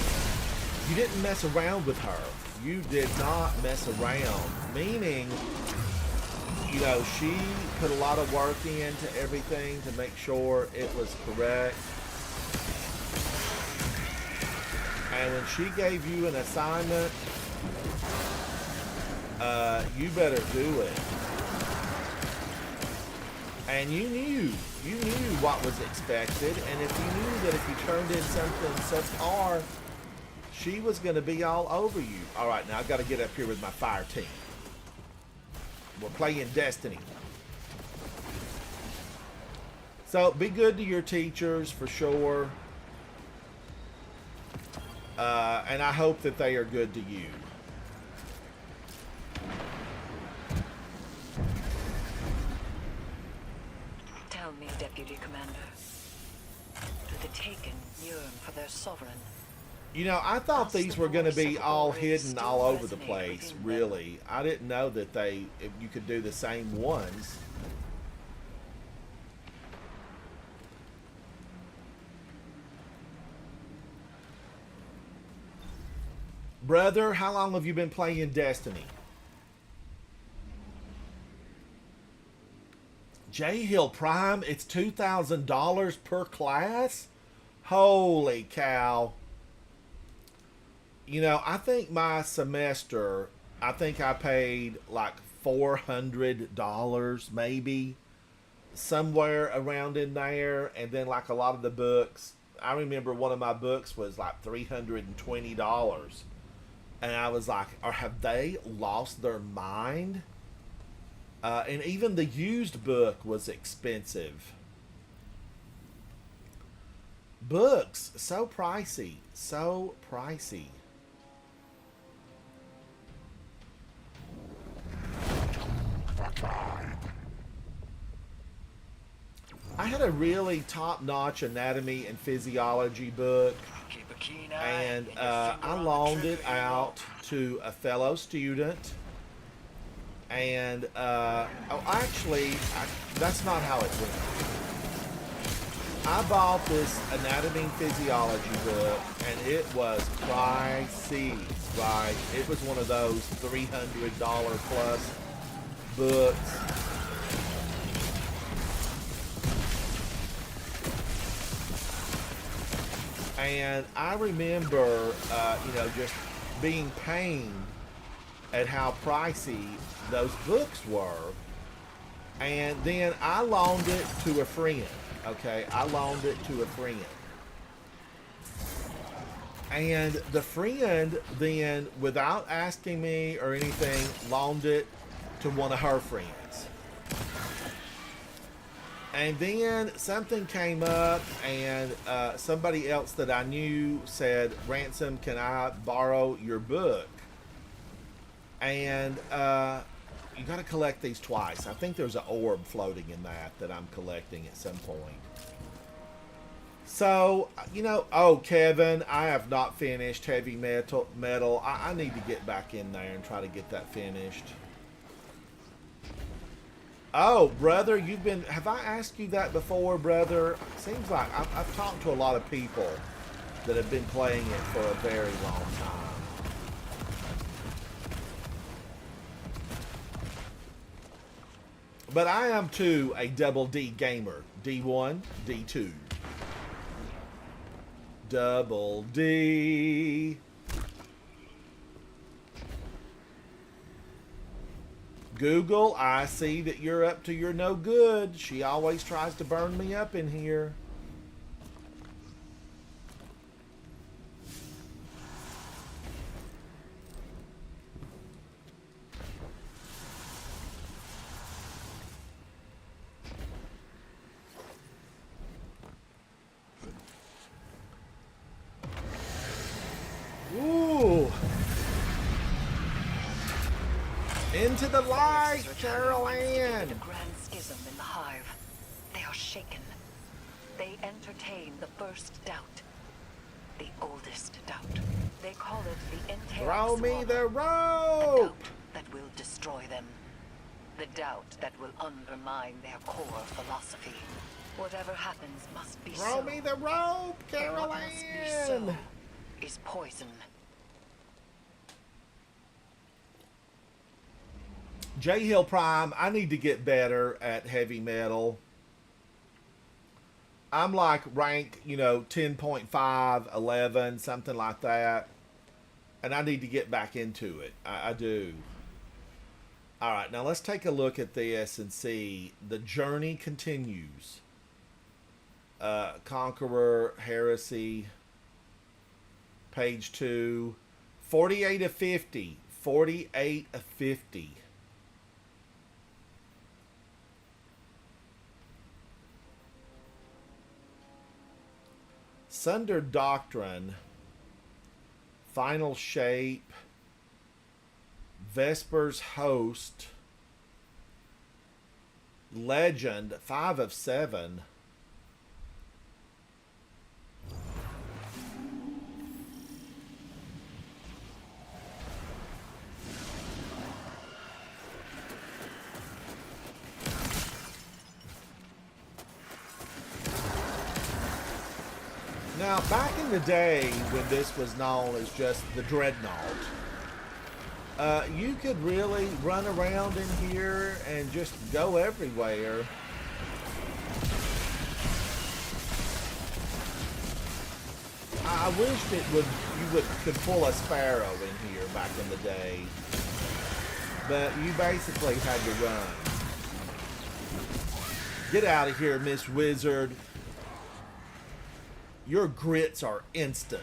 you didn't mess around with her. You did not mess around. Meaning, you know, she put a lot of work into everything to make sure it was correct. And when she gave you an assignment, you better do it. And you knew what was expected. And if you knew that if you turned in something subpar, she was going to be all over you. All right, now I've got to get up here with my fire team. We're playing Destiny. So be good to your teachers for sure. And I hope that they are good to you. Tell me, Deputy Commander, do the Taken yearn for their sovereign? You know, I thought these were going to be all hidden all over the place, really. I didn't know that if you could do the same ones. Brother, how long have you been playing Destiny? J Hill Prime, it's $2,000 per class? Holy cow. You know, I think my semester, I think I paid like $400 maybe, somewhere around in there. And then like a lot of the books, I remember one of my books was like $320. And I was like, have they lost their mind? And even the used book was expensive. Books, so pricey, so pricey. I had a really top-notch anatomy and physiology book, and I loaned it out to a fellow student. And that's not how it went. I bought this anatomy and physiology book, and it was pricey, right? It was one of those $300 plus books. And I remember, just being pained at how pricey those books were. And then I loaned it to a friend. Okay, I loaned it to a friend. And the friend then, without asking me or anything, loaned it to one of her friends. And then something came up, and somebody else that I knew said, Ransom, can I borrow your book? And you got to collect these twice. I think there's an orb floating in that I'm collecting at some point. So, you know, oh, Kevin, I have not finished Heavy Metal. I need to get back in there and try to get that finished. Oh, brother, have I asked you that before, brother? Seems like I've talked to a lot of people that have been playing it for a very long time. But I am, too, a double D gamer. D1, D2. Double D. Google, I see that you're up to your no good. She always tries to burn me up in here. Ooh. Into the light, Carol Ann. The grand schism in the hive. They are shaken. They entertain the first doubt. The oldest doubt. They call it the entail. Throw me the The rope. doubt that will destroy them. The doubt that will undermine their core philosophy. Whatever happens must be Throw so. me the rope, And Carol what must be so Ann. is poison. J Hill Prime, I need to get better at Heavy Metal. I'm like rank, 10.5, 11, something like that. And I need to get back into it. I do. All right, now let's take a look at this and see. The journey continues. Conqueror, Heresy, page 2. 48 of 50. 48 of 50. Sundered Doctrine, Final Shape, Vesper's Host, Legend, 5 of 7. Now, back in the day when this was known as just the Dreadnought, you could really run around in here and just go everywhere. I wished you could pull a Sparrow in here back in the day, but you basically had to run. Get out of here, Miss Wizard. Your grits are instant.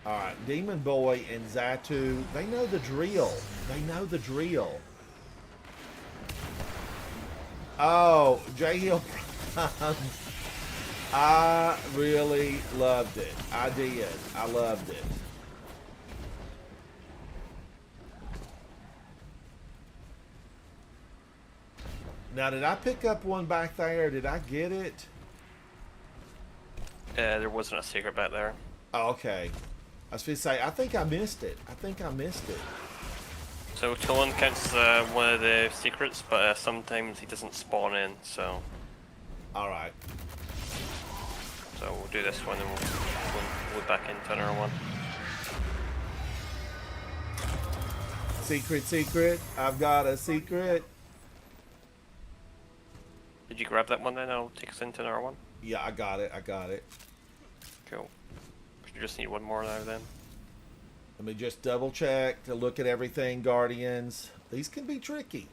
Alright, Demon Boy and Zatu, they know the drill. They know the drill. Oh, J Hill Prime. I really loved it. I did. I loved it. Now, did I pick up one back there? Did I get it? There wasn't a secret back there. Oh, okay. I was going to say, I think I missed it. So Tolan counts one of the secrets, but sometimes he doesn't spawn in, so... Alright. So we'll do this one and we'll back into another one. Secret. I've got a secret. Did you grab that one then? I'll take us into another one. Yeah, I got it. Cool. You just need one more now then. Let me just double check to look at everything, Guardians. These can be tricky.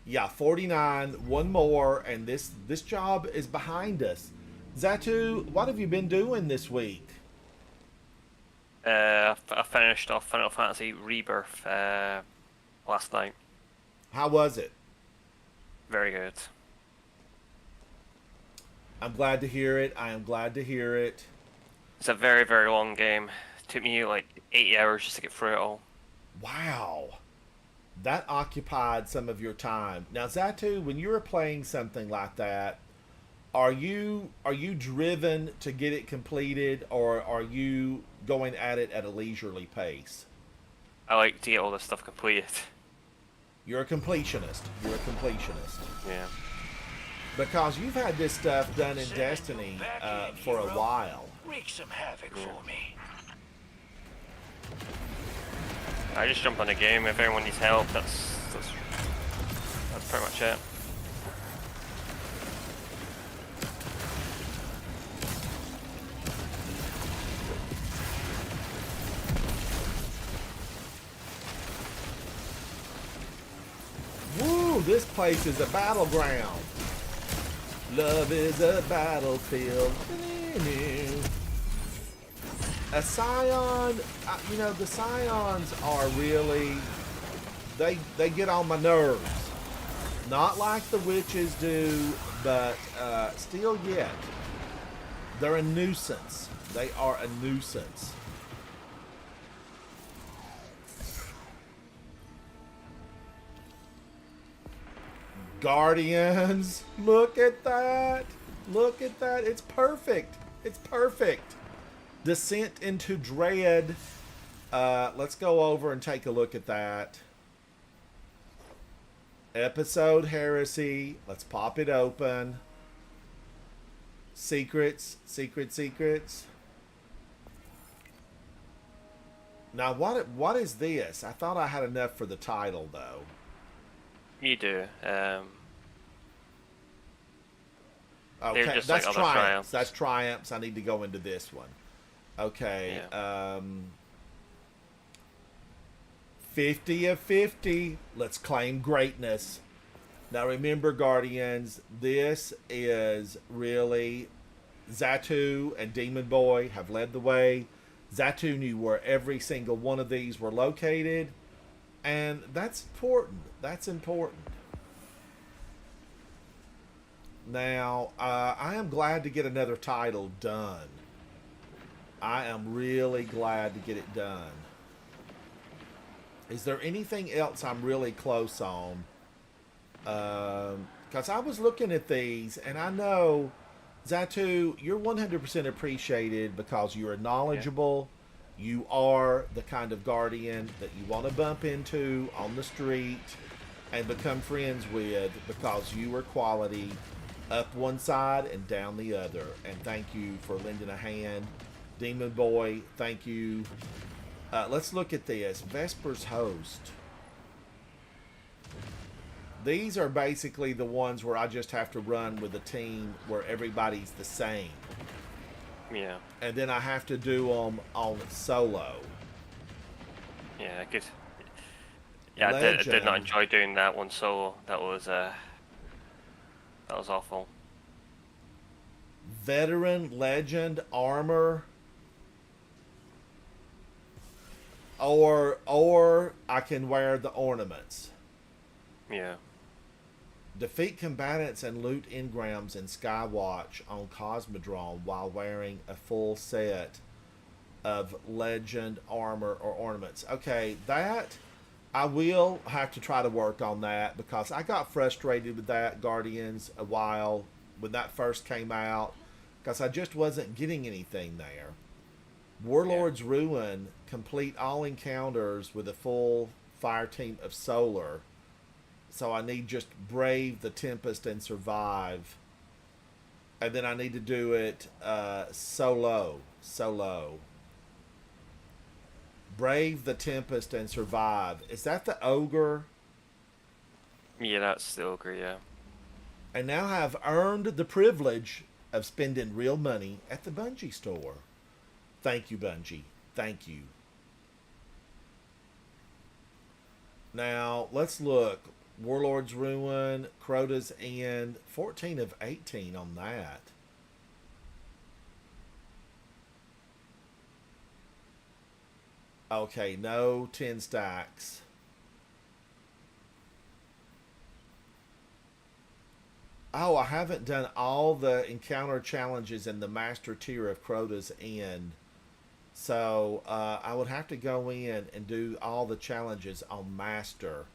Yeah, 49, one more, and this job is behind us. Zatu, what have you been doing this week? I finished off Final Fantasy Rebirth last night. How was it? Very good. I'm glad to hear it. I am glad to hear it. It's a very, very long game. It took me like 80 hours just to get through it all. Wow. That occupied some of your time. Now, Zatu, when you were playing something like that, are you driven to get it completed, or are you going at it at a leisurely pace? I like to get all this stuff completed. You're a completionist. You're a completionist. Yeah. Because you've had this stuff done in Destiny for a while. Wreak some havoc for me. I just jump on the game if anyone needs help. That's pretty much it. Woo! This place is a battleground. Love is a battlefield. A Scion, you know, the Scions are really, they get on my nerves. Not like the witches do, but still yet. They're a nuisance. They are a nuisance. Guardians, look at that. Look at that. It's perfect. It's perfect. Descent into Dread. Let's go over and take a look at that. Episode Heresy. Let's pop it open. Secrets. Secrets. Now, what is this? I thought I had enough for the title, though. You do. Okay, just that's like other triumphs. triumphs. That's triumphs. I need to go into this one. Okay. Yeah. 50 of 50. Let's claim greatness. Now remember, Guardians, this is really Zatu and Demon Boy have led the way. Zatu knew where every single one of these were located. And that's important. That's important. Now, I am glad to get another title done. I am really glad to get it done. Is there anything else I'm really close on? Because I was looking at these, and I know, Zatu, you're 100% appreciated because you are knowledgeable. Yeah. You are the kind of guardian that you want to bump into on the street and become friends with because you are quality up one side and down the other. And thank you for lending a hand. Demon Boy, thank you. Let's look at this. Vesper's Host. These are basically the ones where I just have to run with a team where everybody's the same. Yeah. And then I have to do them on solo. Yeah, good. Yeah, I did not enjoy doing that one solo. That was awful. Veteran, Legend, Armor. Or I can wear the ornaments. Yeah. Defeat combatants and loot engrams in Skywatch on Cosmodrome while wearing a full set of Legend, Armor, or ornaments. Okay, that I will have to try to work on that because I got frustrated with that, Guardians, a while when that first came out because I just wasn't getting anything there. Warlord's Ruin, complete all encounters with a full fire team of Solar. So I need just Brave the Tempest and Survive. And then I need to do it solo. Brave the Tempest and Survive. Is that the Ogre? Yeah, that's the Ogre, yeah. And now I've earned the privilege of spending real money at the Bungie store. Thank you, Bungie. Thank you. Now, let's look. Warlord's Ruin, Crota's End, 14 of 18 on that. Okay, no 10 stacks. Oh, I haven't done all the encounter challenges in the master tier of Crota's End. So I would have to go in and do all the challenges on master.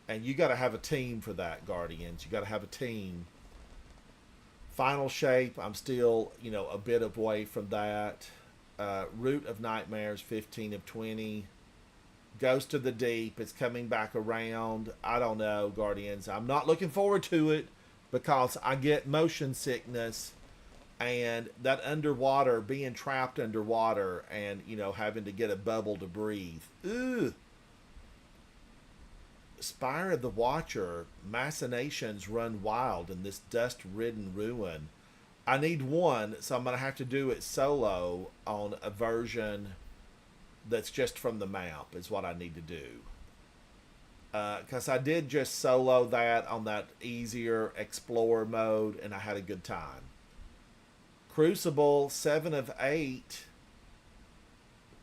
And you got to have a team for that, Guardians. You got to have a team. Final shape, I'm still, a bit away from that. Root of Nightmares, 15 of 20. Ghost of the Deep is coming back around. I don't know, Guardians. I'm not looking forward to it because I get motion sickness and that underwater, being trapped underwater and, having to get a bubble to breathe. Ugh. Spire of the Watcher, machinations run wild in this dust-ridden ruin. I need one, so I'm going to have to do it solo on a version that's just from the map is what I need to do. Because I did just solo that on that easier explorer mode, and I had a good time. Crucible, 7 of 8.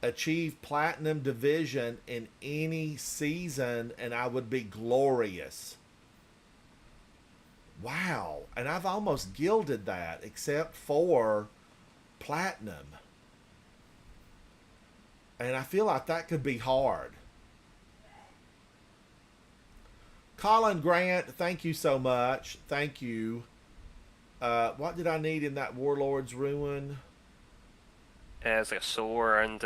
Achieve Platinum Division in any season, and I would be glorious. Wow. And I've almost gilded that, except for Platinum. And I feel like that could be hard. Colin Grant, thank you so much. Thank you. What did I need in that Warlord's Ruin? It's like a soul and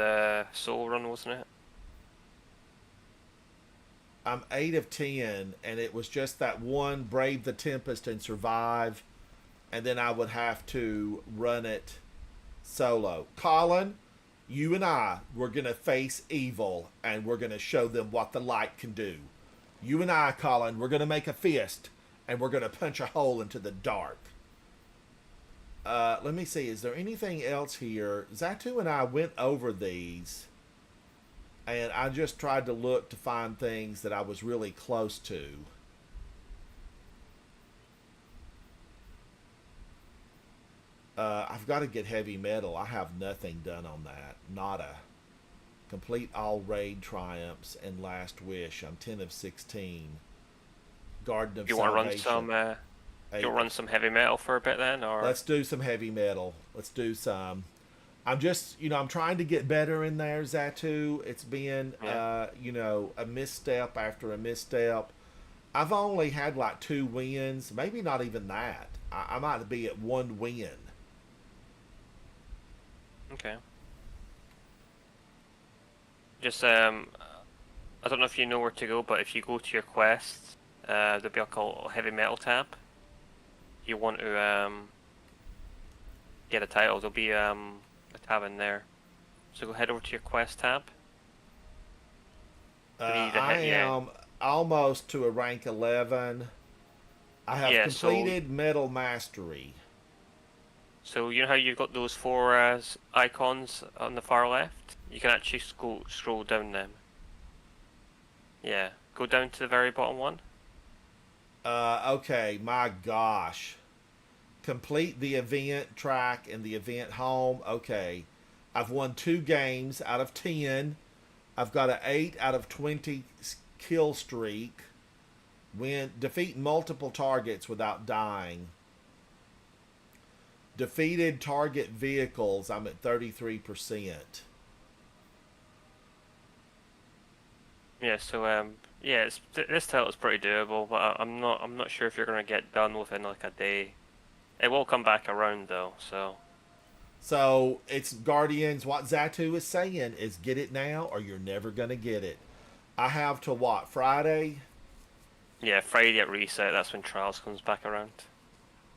soul run, wasn't it? I'm 8 of 10, and it was just that one Brave the Tempest and survive, and then I would have to run it solo. Colin, you and I, we're going to face evil, and we're going to show them what the light can do. You and I, Colin, we're going to make a fist, and we're going to punch a hole into the dark. Let me see, is there anything else here? Zatu and I went over these, and I just tried to look to find things that I was really close to. I've got to get heavy metal. I have nothing done on that. Nada. Complete all raid triumphs and last wish. I'm 10 of 16. Garden of You want to run Salvation. you'll run some heavy metal for a bit then, or Let's do some heavy metal. Let's do some. I'm just, I'm trying to get better in there, Zatu. It's been, a misstep after a misstep. I've only had like 2 wins, maybe not even that. I might be at 1 win. okay. Just I don't know if you know where to go, but if you go to your quests, there'll be a heavy metal tab. You want to get a title, there'll be a tab in there. So go head over to your quest tab. I am almost to a rank 11. I have completed Metal Mastery. So you know how you've got those 4 icons on the far left? You can actually scroll down them. Yeah, go down to the very bottom one. Okay, my gosh. Complete the event track and the event home. Okay. I've won 2 games out of 10. I've got an 8 out of 20 kill streak. Defeat multiple targets without dying. Defeated target vehicles, I'm at 33%. Yeah, so this title's pretty doable, but I'm not sure if you're gonna get done within like a day. It will come back around though, so. So it's Guardians. What Zatu is saying is get it now or you're never gonna get it. I have to what, Friday? Yeah, Friday at reset. That's when Trials comes back around.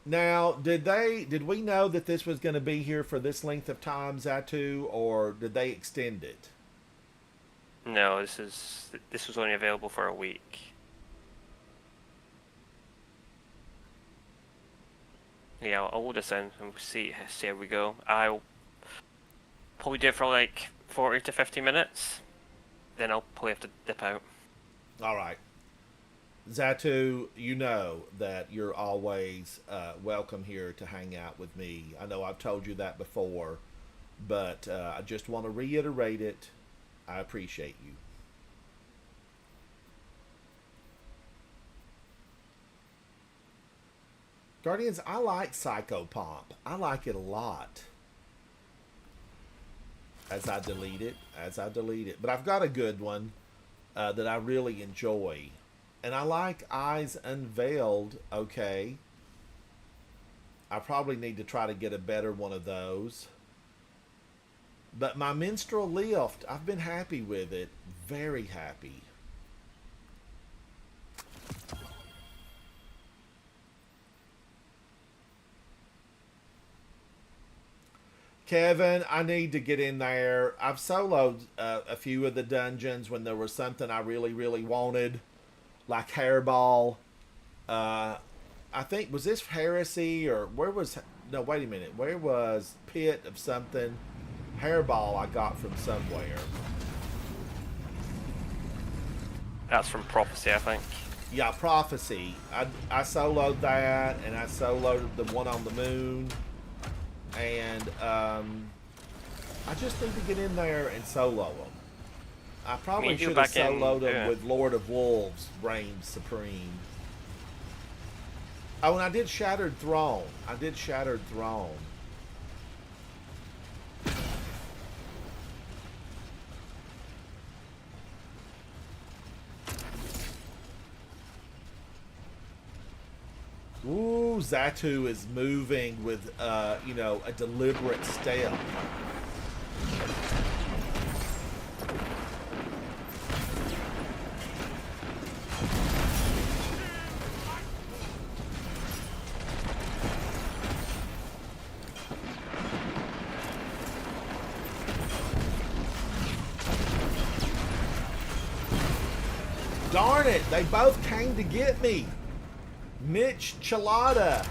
Now, did we know that this was going to be here for this length of time, Zatu, or did they extend it? No, this was only available for a week. Yeah, I'll hold this in and we'll see how we go. I'll probably do it for like 40 to 50 minutes. Then I'll probably have to dip out. All right. Zatu, you know that you're always welcome here to hang out with me. I know I've told you that before, but I just want to reiterate it. I appreciate you. Guardians, I like Psychopomp. I like it a lot. As I delete it. But I've got a good one that I really enjoy. And I like Eyes Unveiled. Okay. I probably need to try to get a better one of those. But my Minstrel Lift, I've been happy with it. Very happy. Kevin, I need to get in there. I've soloed a few of the dungeons when there was something I really, really wanted. Like Hairball. I think, was this Heresy or where was... No, wait a minute. Where was Pit of something? Hairball I got from somewhere. That's from Prophecy, I think. Yeah, Prophecy. I soloed that, and I soloed the one on the moon. And I just need to get in there and solo them. I probably should have soloed them with Lord of Wolves reigns supreme. Oh, and I did Shattered Throne. Ooh, Xatu is moving with, you know, a deliberate step. Darn it, they both came to get me. Mitch Chelada.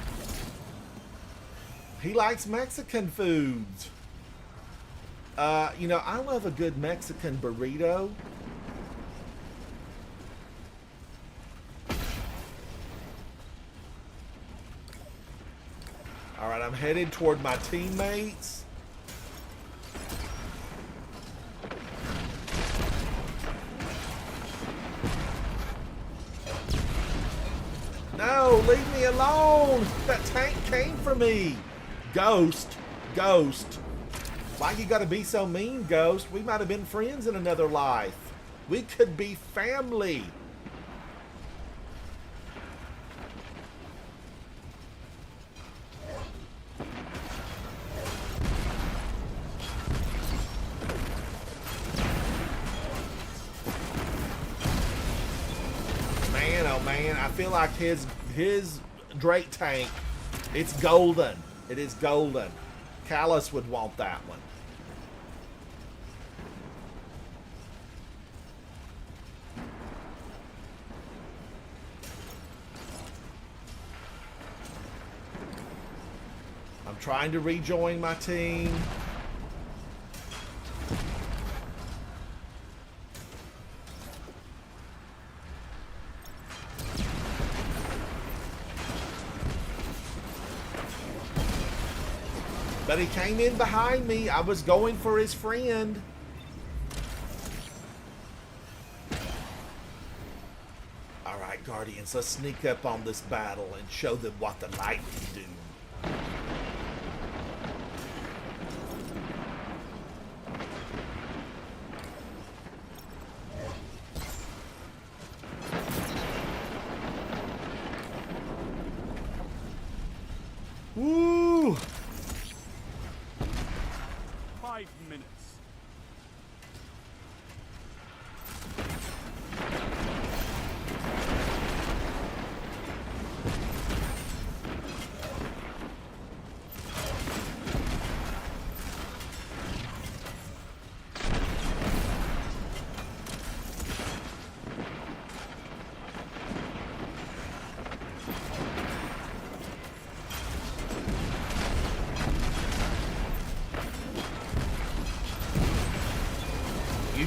He likes Mexican foods. You know, I love a good Mexican burrito. All right, I'm headed toward my teammates. No, leave me alone. That tank came for me. Ghost. Why you gotta be so mean, Ghost? We might have been friends in another life. We could be family. Man, oh man, I feel like his Drake tank, it's golden. It is golden. Callus would want that one. I'm trying to rejoin my team. But he came in behind me. I was going for his friend. All right, Guardians, let's sneak up on this battle and show them what the light can do. Woo! 5 minutes.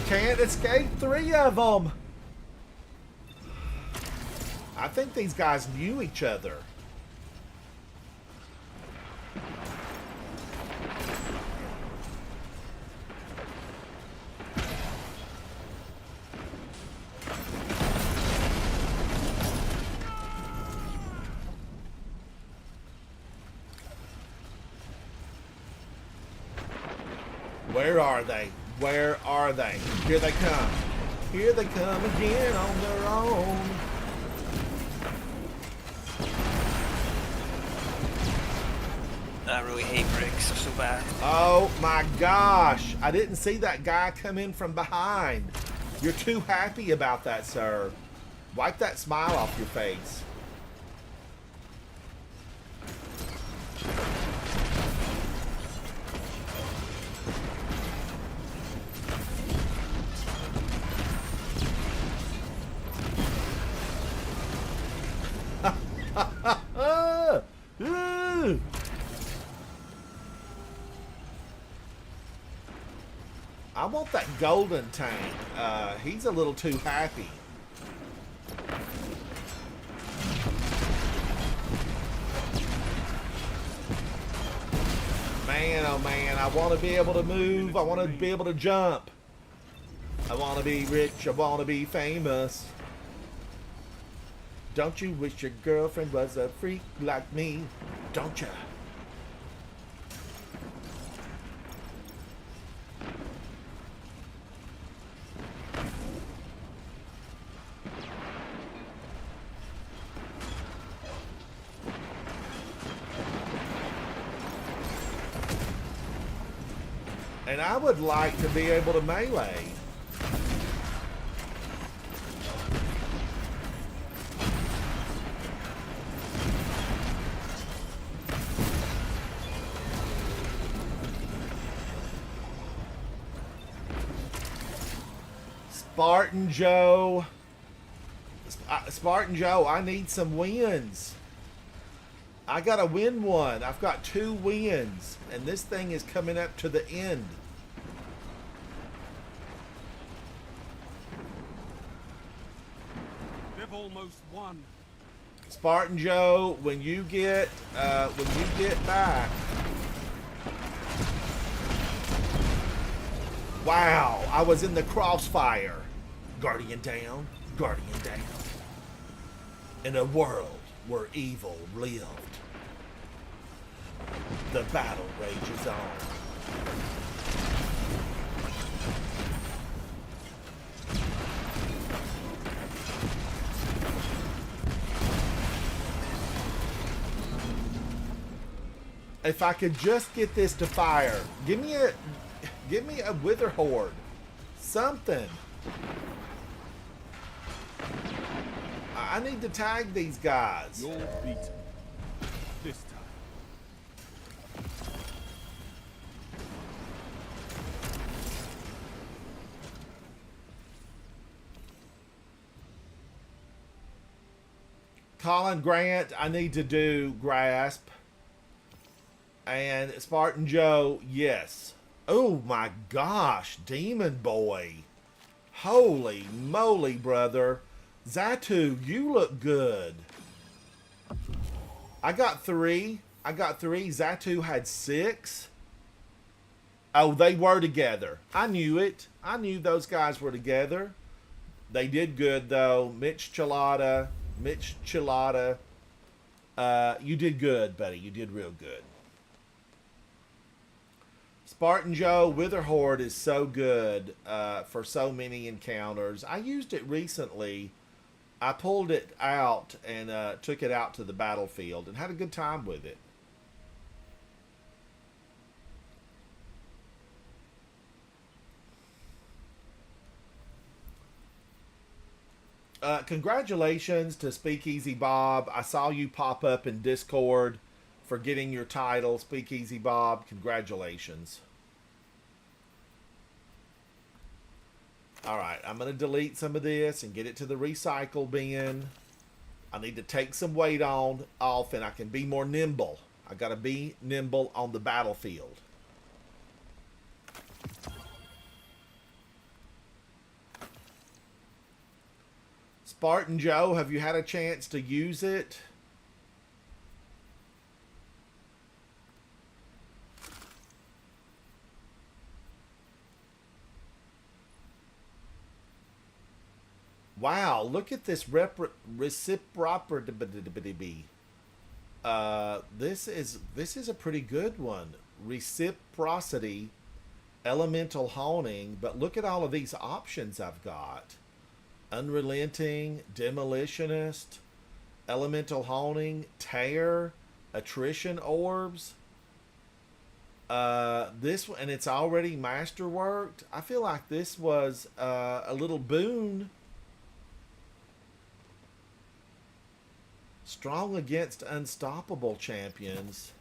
Can't escape 3 of them. I think these guys knew each other. Where are they? Where are they? Here they come. Here they come again on their own. I really hate bricks. They're so bad. Oh my gosh. I didn't see that guy come in from behind. You're too happy about that, sir. Wipe that smile off your face. I want that golden tank. He's a little too happy. Man, oh man, I want to be able to move. I want to be able to jump. I want to be rich. I want to be famous. Don't you wish your girlfriend was a freak like me? Don't ya? And I would like to be able to melee. Spartan Joe. Spartan Joe, I need some wins. I gotta win one. I've got 2 wins. And this thing is coming up to the end. They've almost won. Spartan Joe, when you get back. Wow, I was in the crossfire. Guardian down, Guardian down. In a world where evil lived, the battle rages on. If I could just get this to fire, give me a wither horde, something. I need to tag these guys. You're beaten. This time. Colin Grant, I need to do Grasp. And Spartan Joe, yes. Oh my gosh, Demon Boy. Holy moly, brother. Zatu, you look good. I got 3. Zatu had 6. Oh, they were together. I knew it. I knew those guys were together. They did good, though. Mitch Chilada. You did good, buddy. You did real good. Spartan Joe, Witherhorde is so good for so many encounters. I used it recently. I pulled it out and took it out to the battlefield and had a good time with it. Congratulations to Speakeasy Bob. I saw you pop up in Discord for getting your title. Speakeasy Bob, congratulations. Alright, I'm going to delete some of this and get it to the recycle bin. I need to take some weight off and I can be more nimble. I got to be nimble on the battlefield. Spartan Joe, have you had a chance to use it? Wow, look at this reciprocity. This is a pretty good one. Reciprocity Elemental Haunting, but look at all of these options I've got. Unrelenting, Demolitionist, Elemental Haunting, Tear, Attrition Orbs. This one, and it's already masterworked. I feel like this was a little boon. Strong against unstoppable champions.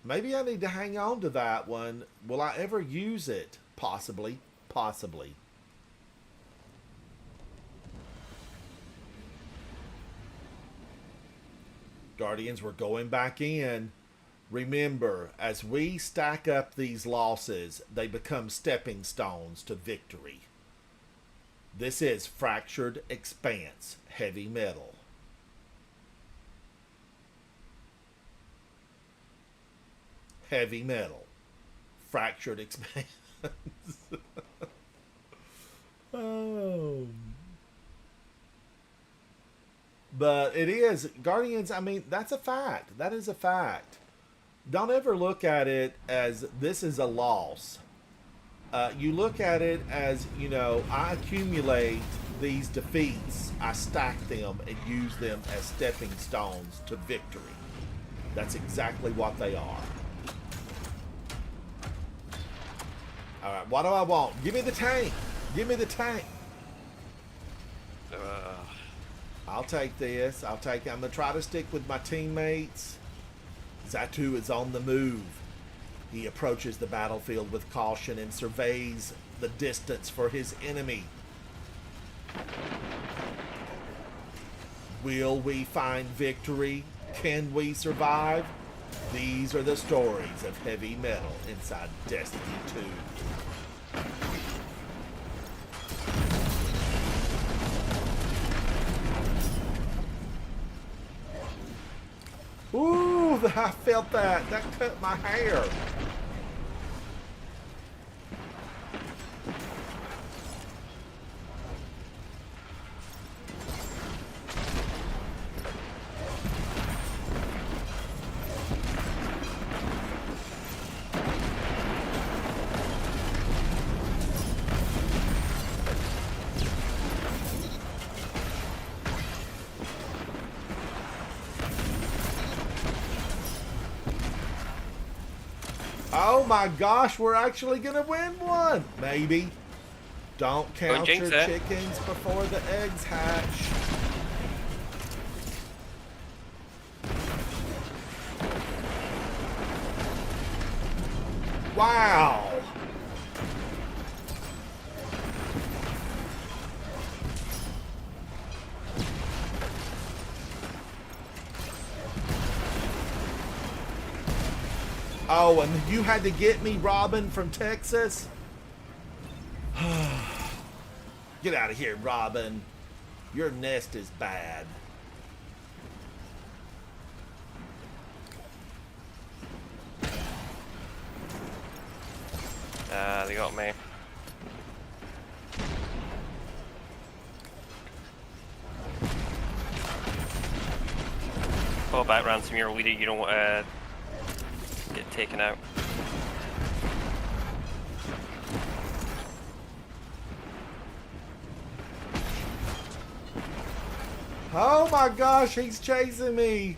Maybe I need to hang on to that one. Will I ever use it? Possibly. Possibly. Guardians, we're going back in. Remember, as we stack up these losses, they become stepping stones to victory. This is Fractured Expanse Heavy Metal. Heavy Metal. Fractured Expanse. Oh. But it is, Guardians, I mean, that's a fact. That is a fact. Don't ever look at it as this is a loss. You look at it as, you know, I accumulate these defeats, I stack them and use them as stepping stones to victory. That's exactly what they are. Alright, what do I want? Give me the tank. Give me the tank. I'll take this. I'm going to try to stick with my teammates. Xatu is on the move. He approaches the battlefield with caution and surveys the distance for his enemy. Will we find victory? Can we survive? These are the stories of Heavy Metal inside Destiny 2. Ooh, I felt that. That cut my hair. Oh my gosh, we're actually gonna win one! Maybe. Don't count your chickens before the eggs hatch. Wow! Oh, and you had to get me Robin from Texas? Get out of here, Robin. Your nest is bad. They got me. Fall back, ransom your leader. You don't want to get taken out. Oh my gosh, he's chasing me.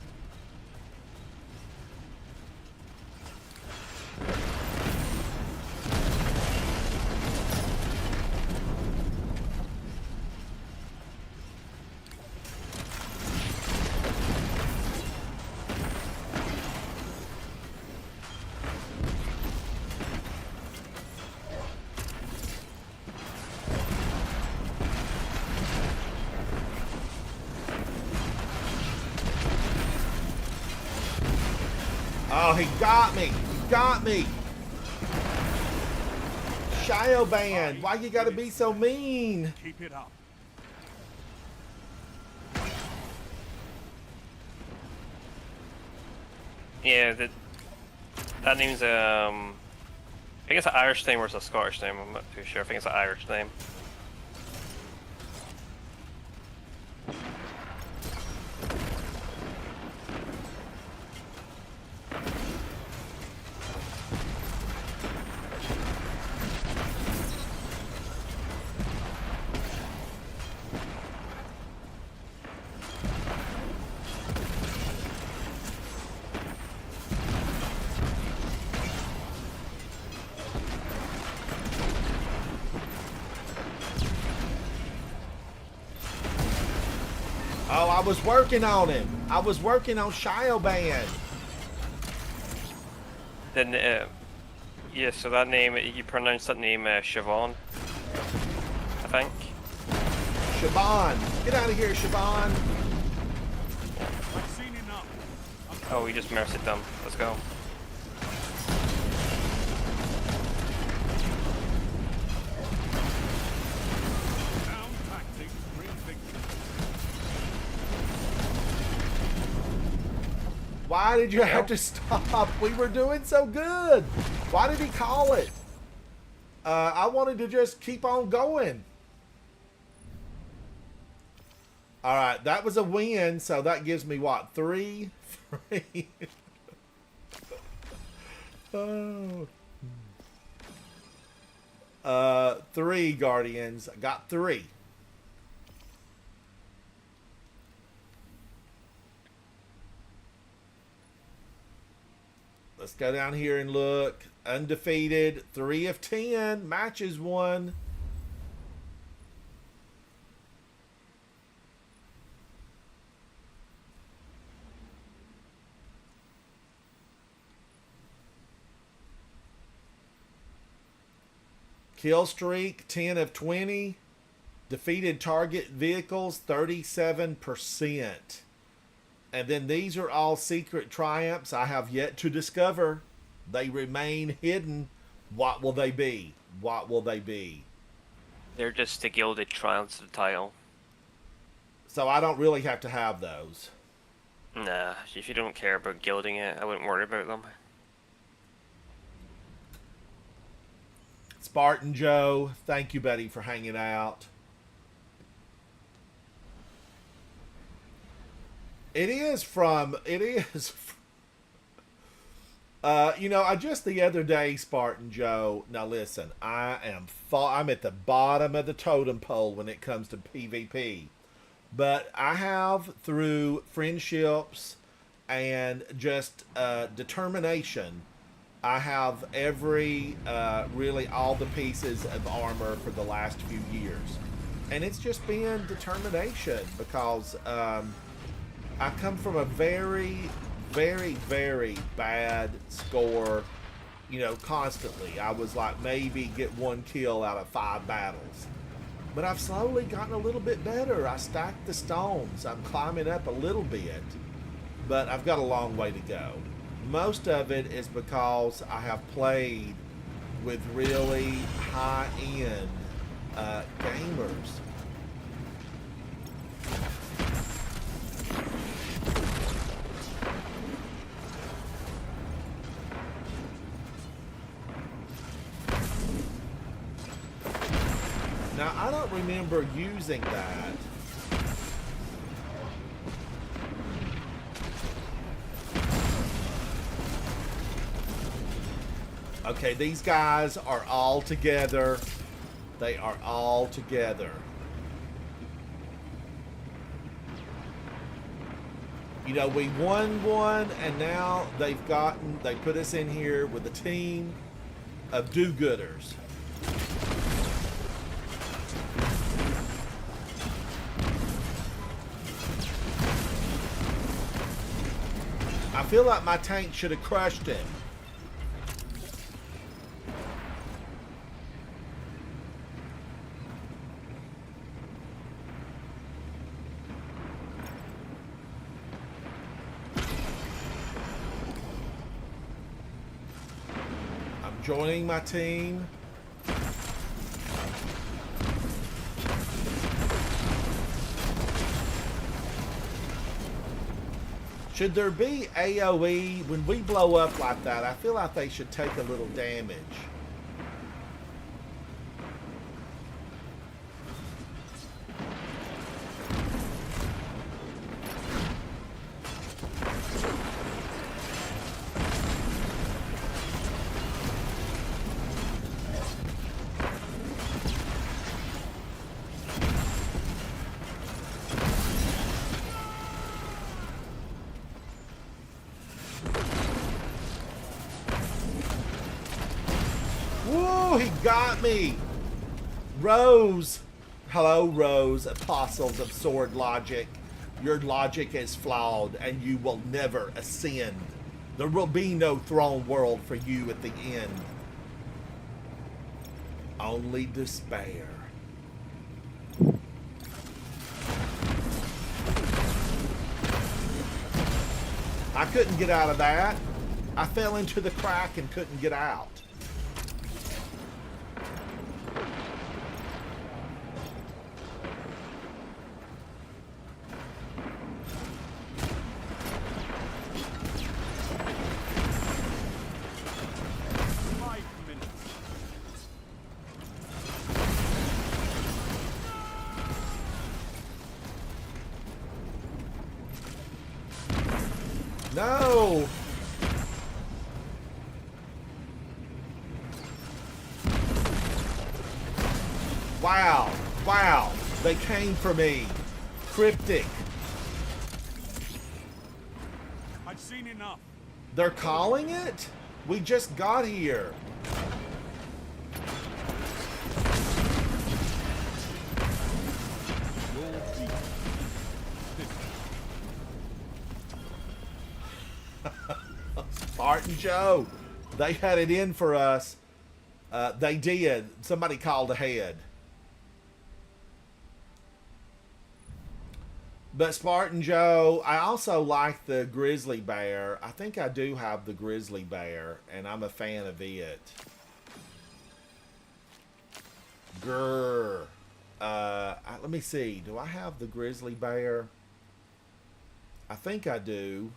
Oh, he got me. He got me. Shio Band, why you gotta be so mean? Keep it up. Yeah, that name's I think it's an Irish name or it's a Scottish name. I'm not too sure. I think it's an Irish name. I was working on him. I was working on Shioban. Then, yeah, so that name, you pronounce that name Siobhan, I think. Shaban. Get out of here, Shaban. I've seen enough. Oh, we just mercied them. Let's go. Sound tactics bring victory. Why did you have to stop? We were doing so good. Why did he call it? I wanted to just keep on going. All right, that was a win, so that gives me what? 3? 3. Oh. 3 Guardians. I got 3. Let's go down here and look. Undefeated, 3 of 10, matches won. Kill streak, 10 of 20. Defeated target vehicles, 37%. And then these are all secret triumphs I have yet to discover. They remain hidden. What will they be? What will they be? They're just the gilded triumphs of the title. So I don't really have to have those. Nah, if you don't care about gilding it, I wouldn't worry about them. Spartan Joe, thank you, buddy, for hanging out. It is. You know, I just the other day, Spartan Joe. Now listen, I'm at the bottom of the totem pole when it comes to PvP, but I have, through friendships and just determination, I have really all the pieces of armor for the last few years, and it's just been determination because I come from a very, very, very bad score, you know, constantly. I was like maybe get 1 kill out of 5 battles. But I've slowly gotten a little bit better. I stacked the stones. I'm climbing up a little bit, but I've got a long way to go. Most of it is because I have played with really high-end gamers. Now, I don't remember using that. Okay, these guys are all together. They are all together. You know, we won one, and now they put us in here with a team of do-gooders. I feel like my tank should have crushed him. I'm joining my team. Should there be AoE when we blow up like that? I feel like they should take a little damage. Woo, he got me. Rose. Hello, Rose, apostles of sword logic. Your logic is flawed and you will never ascend. There will be no throne world for you at the end. Only despair. I couldn't get out of that. I fell into the crack and couldn't get out. No! Wow. Wow. They came for me. Cryptic. I've seen enough. They're calling it? We just got here. Spartan Joe, they had it in for us. They did. Somebody called ahead. But Spartan Joe, I also like the grizzly bear. I think I do have the grizzly bear, and I'm a fan of it. Grr. Let me see. Do I have the grizzly bear? I think I do.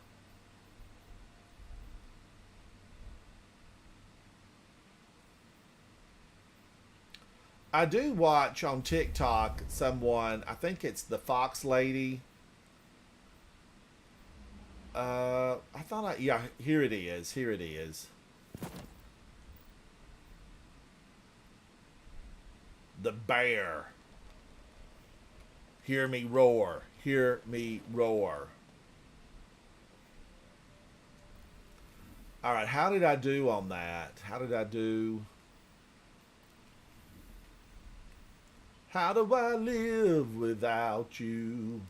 I do watch on TikTok someone, I think it's the Fox Lady. Yeah, here it is. Here it is. The bear. Hear me roar. Hear me roar. All right, how did I do on that? How did I do? How do I live without you?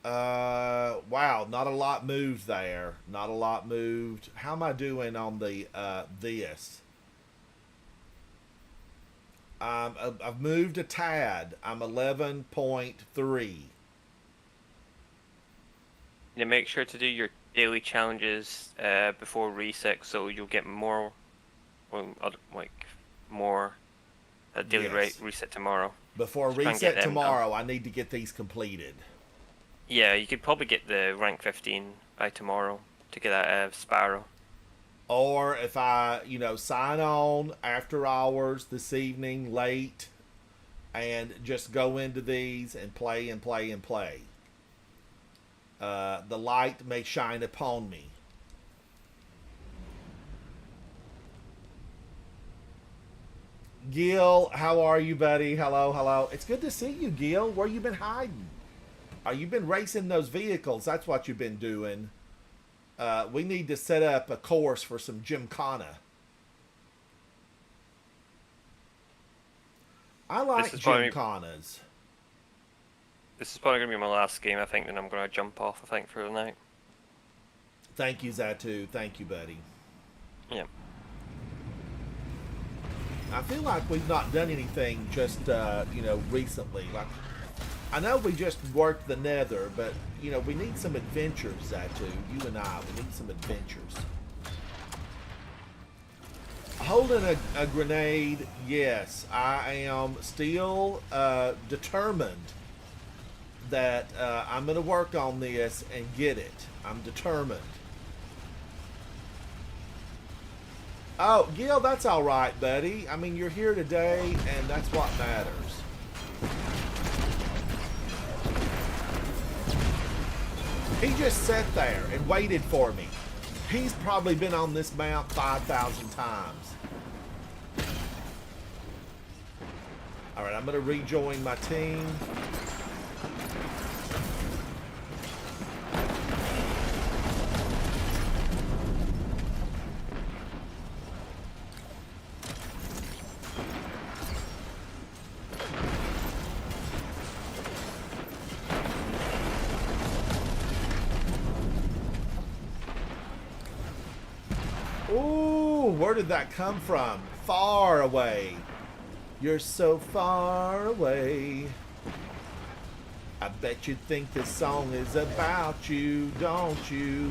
Wow, not a lot moved there. Not a lot moved. How am I doing on the this? I've moved a tad. I'm 11.3. Yeah, make sure to do your daily challenges before reset, so you'll get more. Well, more daily Yes. reset tomorrow. Before Just try and get reset them tomorrow, I need to get these completed. Yeah, you could probably get the rank 15 by tomorrow to get that Sparrow. Or if I, sign on after hours this evening, late, and just go into these and play and play and play. The light may shine upon me. Gil, how are you, buddy? Hello, hello. It's good to see you, Gil. Where you been hiding? You've been racing those vehicles. That's what you've been doing. We need to set up a course for some Gymkhana. I like Gymkhanas. This is probably going to be my last game, I think, then I'm going to jump off, I think, for the night. Thank you, Zatu. Thank you, buddy. Yeah. I feel like we've not done anything just, recently. Like, I know we just worked the nether, but, we need some adventures, Zatu. You and I, we need some adventures. Holding a grenade, yes. I am still determined that I'm going to work on this and get it. I'm determined. Oh, Gil, that's all right, buddy. I mean, you're here today, and that's what matters. He just sat there and waited for me. He's probably been on this mount 5,000 times. All right, I'm going to rejoin my team. where did that come from? Far away. You're so far away. I bet you think this song is about you, don't you?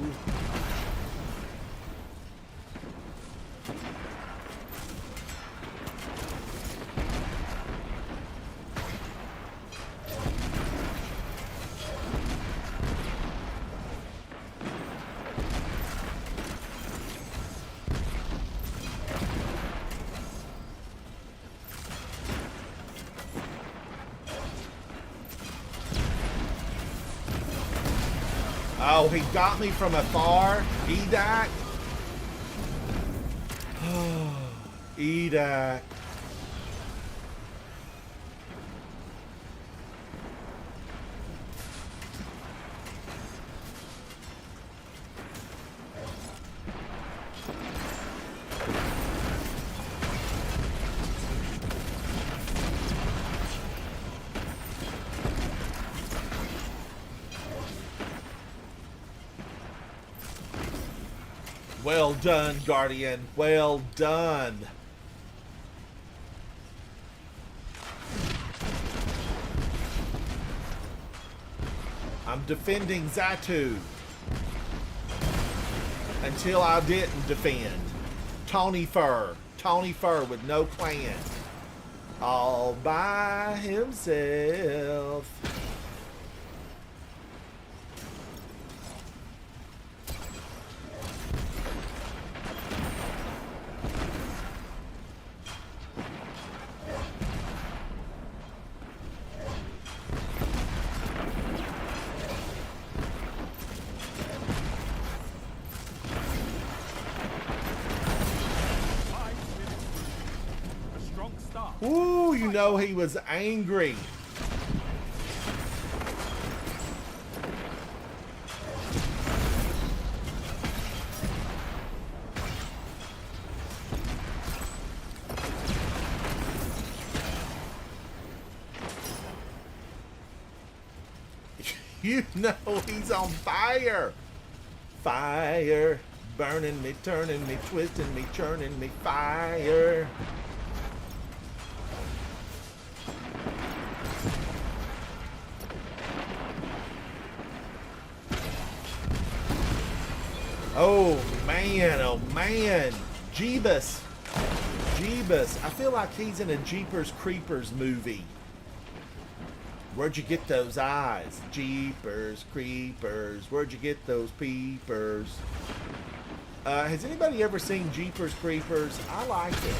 Oh, he got me from afar. Edak. Edak. Well done, Guardian. Well done. I'm defending Xatu. Until I didn't defend. Tony Fur. Tony Fur with no clan. All by himself. Ooh, you know he was angry. You know he's on fire. Fire. Burning me, turning me, twisting me, churning me. Fire. Oh man, Jeebus. Jeebus. I feel like he's in a Jeepers Creepers movie. Where'd you get those eyes? Jeepers Creepers. Where'd you get those peepers? Has anybody ever seen Jeepers Creepers? I like it.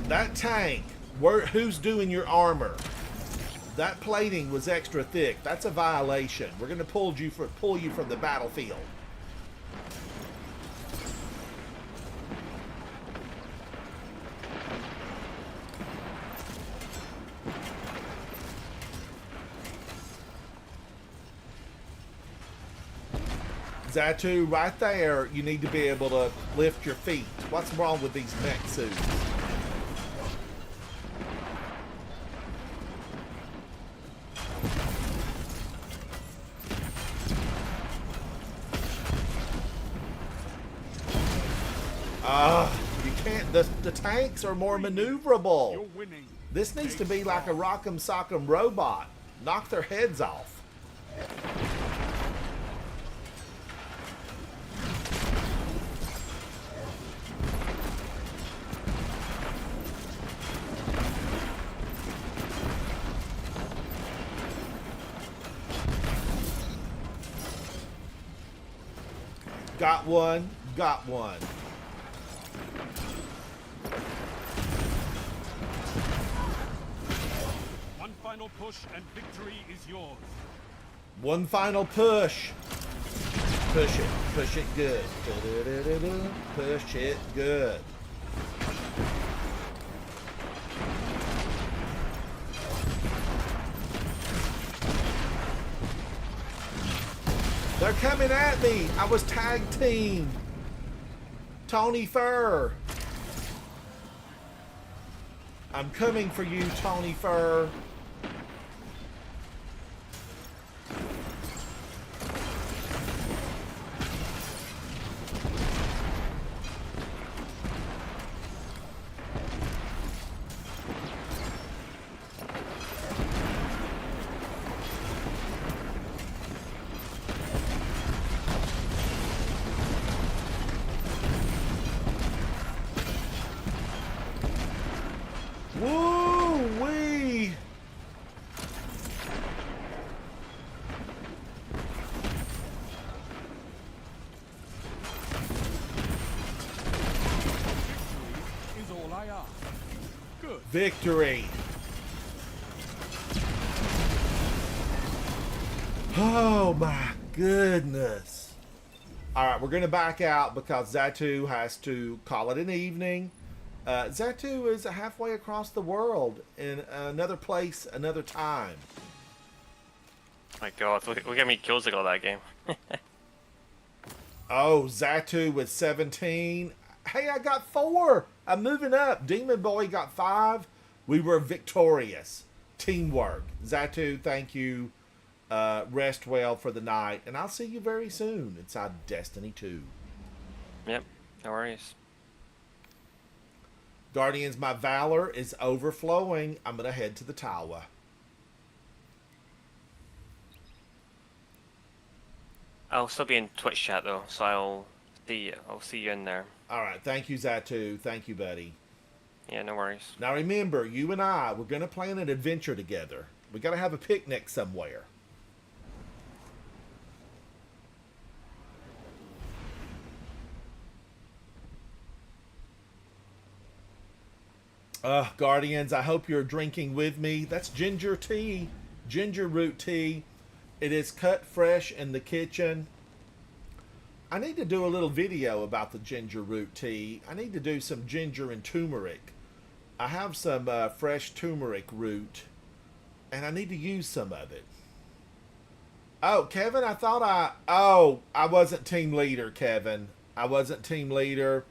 That tank, who's doing your armor? That plating was extra thick. That's a violation. We're going to pull you from the battlefield. Xatu, right there, you need to be able to lift your feet. What's wrong with these mech suits? You can't. The tanks are more maneuverable. You're winning. This needs to be like a Rock'em Sock'em robot. Knock their heads off. Got one. Got one. One final push and victory is yours. One final push. Push it. Push it good. Push it good. They're coming at me. I was tag teamed. Tony Fur. I'm coming for you, Tony Fur. Woo-wee! Is all I ask. Good. Victory! Oh my goodness. Alright, we're going to back out because Zatu has to call it an evening. Zatu is halfway across the world in another place, another time. My God, look at me kills I got that game. Oh, Zatu with 17. Hey, I got 4. I'm moving up. Demon Boy got 5. We were victorious. Teamwork. Zatu, thank you. Rest well for the night. And I'll see you very soon inside Destiny 2. Yep, no worries. Guardians, my valor is overflowing. I'm going to head to the tower. I'll still be in Twitch chat though, so I'll see you in there. All right. Thank you, Zatu. Thank you, buddy. Yeah, no worries. Now remember, you and I, we're going to plan an adventure together. We got to have a picnic somewhere. Guardians, I hope you're drinking with me. That's ginger tea, ginger root tea. It is cut fresh in the kitchen. I need to do a little video about the ginger root tea. I need to do some ginger and turmeric. I have some fresh turmeric root, and I need to use some of it. Oh, Kevin, I wasn't team leader, Kevin. I wasn't team leader.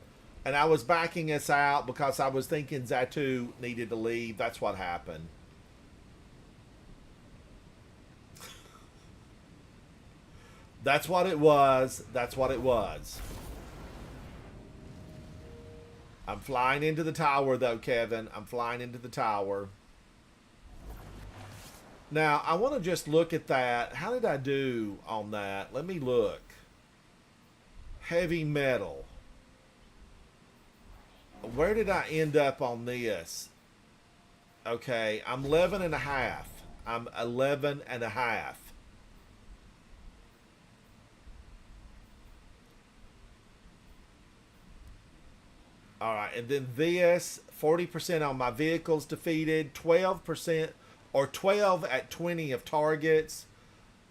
And I was backing us out because I was thinking Zatu needed to leave. That's what happened. That's what it was. That's what it was. I'm flying into the tower, though, Kevin. I'm flying into the tower. Now, I want to just look at that. How did I do on that? Let me look. Heavy metal. Where did I end up on this? Okay, I'm 11 and a half. I'm 11 and a half. All right, and then this, 40% on my vehicles defeated, 12% or 12 at 20 of targets,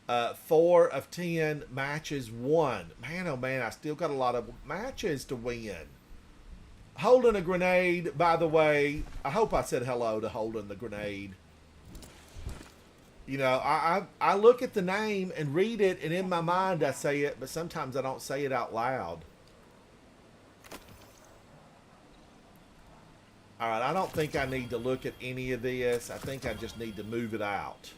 4 of 10 matches won. Man, oh man, I still got a lot of matches to win. Holding a grenade, by the way, I hope I said hello to Holding the Grenade. You know, I look at the name and read it, and in my mind I say it, but sometimes I don't say it out loud. All right, I don't think I need to look at any of this. I think I just need to move it out.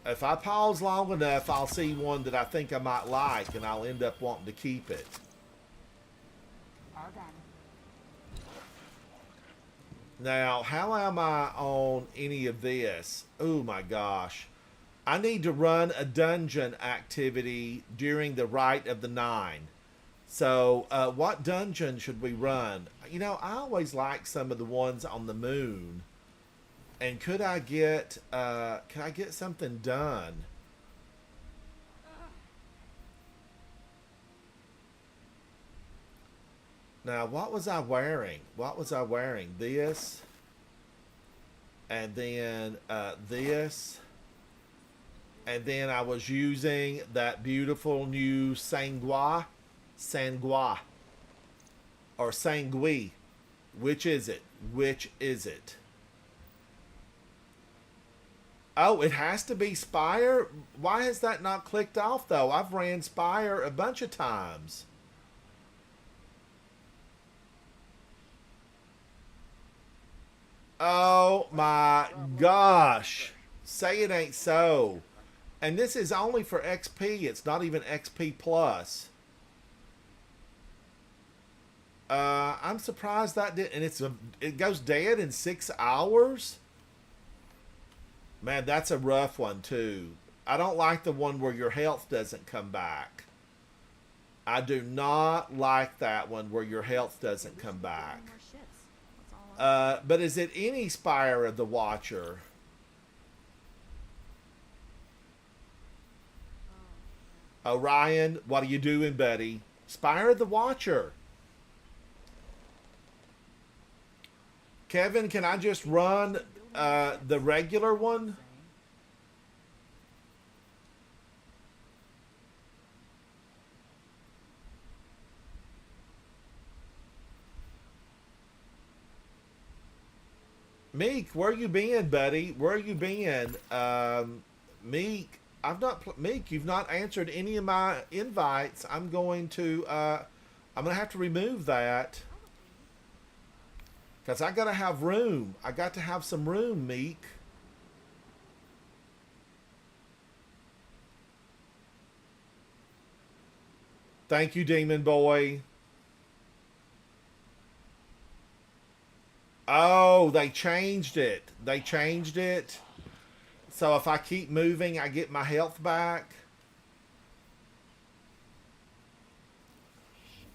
If I pause long enough, I'll see one that I think I might like, and I'll end up wanting to keep it. All done. Now, how am I on any of this? Oh my gosh. I need to run a dungeon activity during the Rite of the Nine. So, what dungeon should we run? You know, I always like some of the ones on the moon. And could I get something done? Now, what was I wearing? What was I wearing? This. And then this. And then I was using that beautiful new Sangua. Or Sangui. Which is it? Which is it? Oh, it has to be Spire? Why has that not clicked off, though? I've ran Spire a bunch of times. Oh my gosh. Say it ain't so. And this is only for XP. It's not even XP plus. I'm surprised that did, and it goes dead in 6 hours. Man, that's a rough one too. I don't like the one where your health doesn't come back. I do not like that one where your health doesn't come back. But is it any Spire of the Watcher? Orion, what are you doing, buddy? Spire of the Watcher. Kevin, can I just run the regular one? Meek, where you been, buddy? Where you been? Meek, Meek, you've not answered any of my invites. I'm going to have to remove that. Because I got to have room. I got to have some room, Meek. Thank you, Demon Boy. Oh, they changed it. They changed it. So if I keep moving, I get my health back.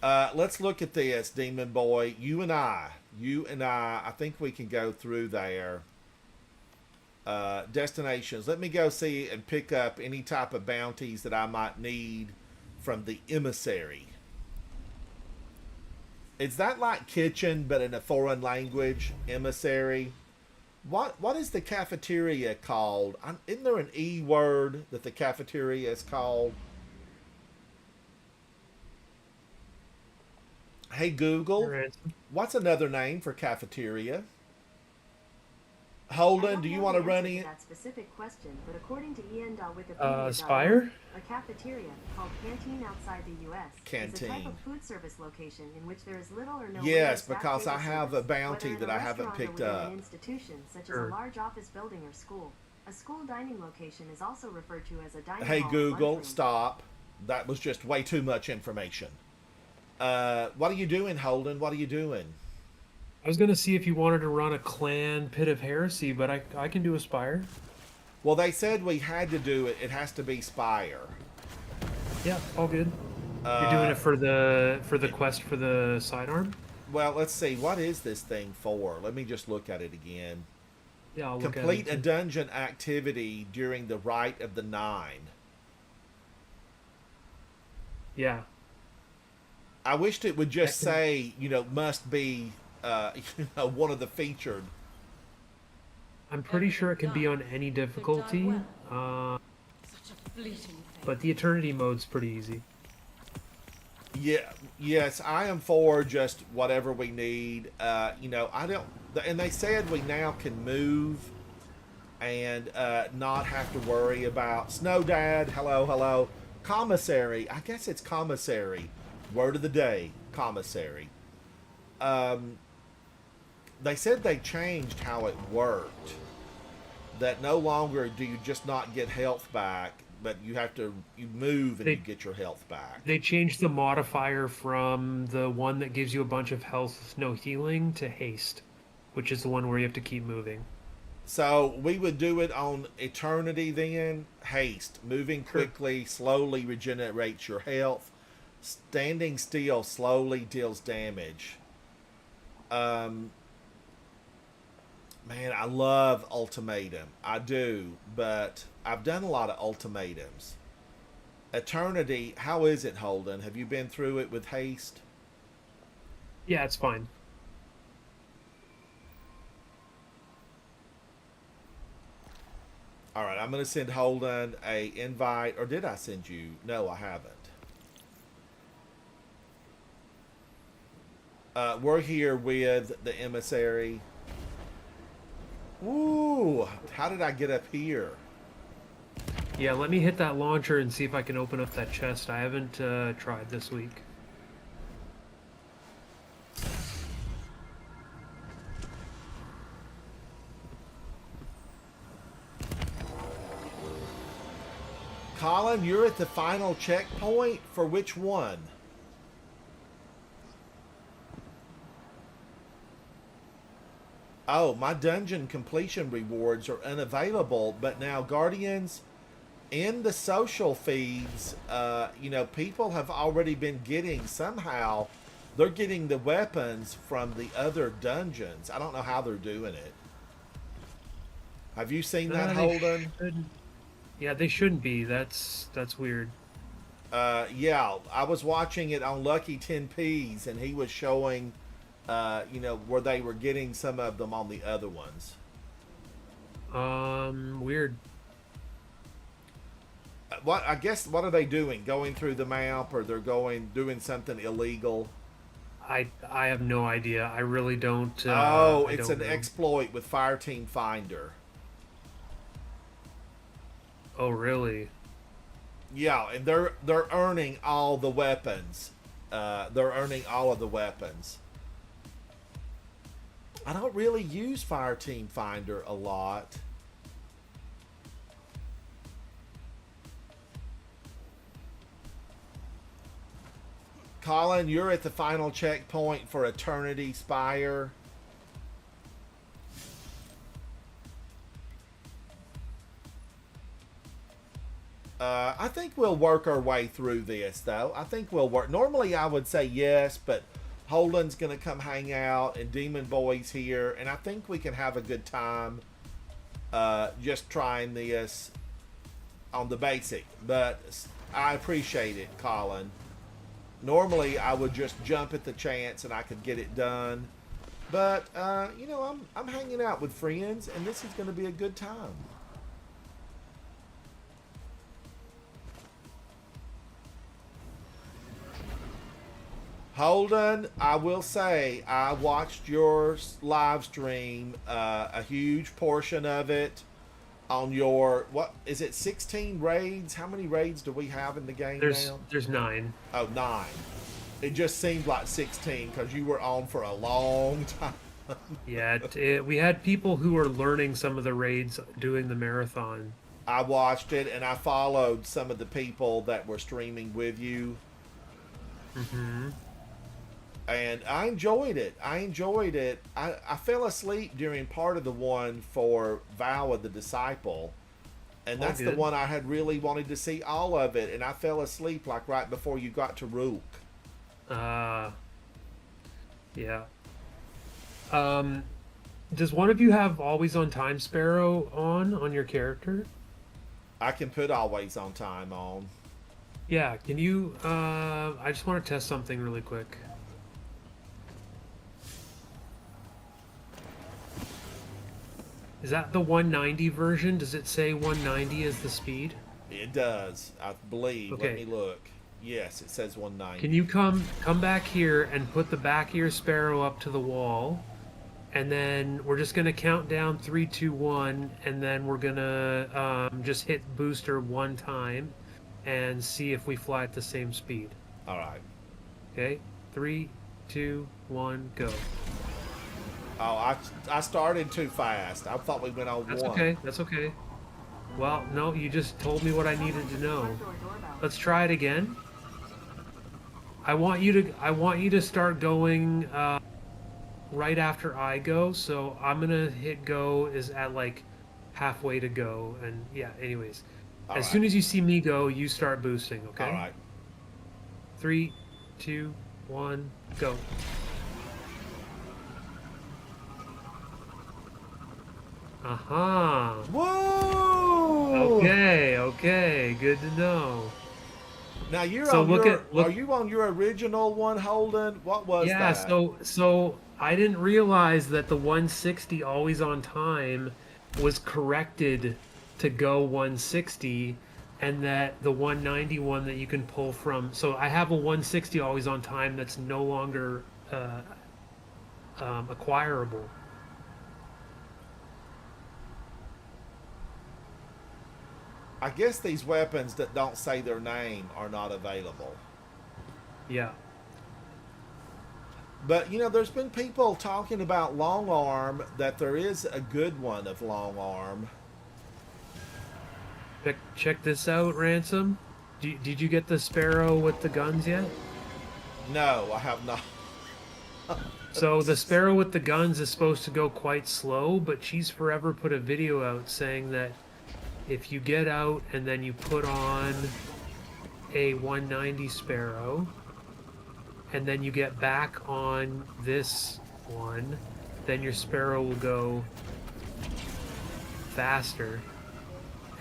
Let's look at this, Demon Boy. You and I think we can go through there. Destinations. Let me go see and pick up any type of bounties that I might need from the emissary. Is that like kitchen, but in a foreign language? Emissary. What is the cafeteria called? Isn't there an E word that the cafeteria is called? Hey Google, what's another name for cafeteria? Holden, do you want to run in? That specific question, but according to Wikipedia, Spire? A cafeteria called canteen outside the U.S. Canteen. is a type of food service location in which there is little or no. Yes, because I have a bounty that I haven't picked up. An institution such as a large office building or school. A school dining location is also referred to as a dining hall. Hey Google, stop. That was just way too much information. What are you doing, Holden? What are you doing? I was going to see if you wanted to run a clan Pit of Heresy, but I can do a Spire. Well, they said we had to do it. It has to be Spire. Yeah, all good. You're doing it for the quest for the sidearm? Well, let's see. What is this thing for? Let me just look at it again. Yeah, I'll look Complete at it. a dungeon activity during the Rite of the Nine. Yeah. I wished it would just say, must be, one of the featured. I'm pretty sure it can be on any difficulty. But the Eternity mode's pretty easy. Yeah, yes, I am for just whatever we need. I don't, and they said we now can move and not have to worry about Snow Dad. Hello. Commissary. I guess it's commissary. Word of the day, commissary. They said they changed how it worked. That no longer do you just not get health back, but you move and you get your health back. They changed the modifier from the one that gives you a bunch of health with no healing to haste, which is the one where you have to keep moving. So we would do it on Eternity then. Haste. Moving quickly, slowly regenerates your health. Standing still slowly deals damage. Man, I love Ultimatum. I do, but I've done a lot of Ultimatums. Eternity, how is it, Holden? Have you been through it with haste? Yeah, it's fine. All right, I'm going to send Holden a invite. Or did I send you? No, I haven't. We're here with the emissary. Ooh, how did I get up here? Yeah, let me hit that launcher and see if I can open up that chest. I haven't tried this week. Colin, you're at the final checkpoint for which one? Oh, my dungeon completion rewards are unavailable, but now Guardians, in the social feeds, people have already been getting somehow, they're getting the weapons from the other dungeons. I don't know how they're doing it. Have you seen that, Holden? Yeah, they shouldn't be. That's weird. Yeah, I was watching it on Lucky 10Ps, and he was showing, where they were getting some of them on the other ones. Weird. What are they doing? Going through the map, or they're doing something illegal? I have no idea. I really don't. It's an exploit with Fireteam Finder. Oh, really? Yeah, and they're earning all the weapons. They're earning all of the weapons. I don't really use Fireteam Finder a lot. Colin, you're at the final checkpoint for Eternity Spire. I think we'll work our way through this, though. I think we'll work. Normally, I would say yes, but Holden's going to come hang out, and Demon Boy's here, and I think we can have a good time just trying this on the basic. But I appreciate it, Colin. Normally, I would just jump at the chance and I could get it done. But, I'm hanging out with friends, and this is going to be a good time. Holden, I will say, I watched your live stream, a huge portion of it on your, what is it, 16 raids? How many raids do we have in the game now? There's 9. Oh, 9. It just seemed like 16 because you were on for a long time. Yeah, we had people who were learning some of the raids doing the marathon. I watched it, and I followed some of the people that were streaming with you. Mm-hmm. And I enjoyed it. I fell asleep during part of the one for Vow of the Disciple. And that's the one I had really wanted to see all of it. And I fell asleep like right before you got to Rook. Yeah. Does one of you have Always on Time Sparrow on your character? I can put Always on Time on. Yeah, can you, I just want to test something really quick. Is that the 190 version? Does it say 190 is the speed? It does, I believe. Okay. Let me look. Yes, it says 190. Can you come back here and put the back of your Sparrow up to the wall? And then we're just going to count down 3, 2, 1, and then we're going to just hit booster one time and see if we fly at the same speed. All right. Okay? 3, 2, 1, go. Oh, I started too fast. I thought we went on That's one. okay. That's okay. Well, no, you just told me what I needed to know. Let's try it again. I want you to start going right after I go. So I'm gonna hit go is at like halfway to go, and yeah. Anyways, as soon as you see me go, you start boosting. Okay. All right. 3, 2, 1, go. Aha. Whoa! Okay, good to know. Now you're So on look are you on your original one, Holden? What was that? Yeah, so I didn't realize that the 160 Always on Time was corrected to go 160, and that the 191 that you can pull from. So I have a 160 Always on Time that's no longer acquirable. I guess these weapons that don't say their name are not available. Yeah. But, there's been people talking about long arm, that there is a good one of long arm. Check this out, Ransom. Did you get the sparrow with the guns yet? No, I have not. So the sparrow with the guns is supposed to go quite slow, but she's forever put a video out saying that if you get out and then you put on a 190 sparrow, and then you get back on this one, then your sparrow will go faster.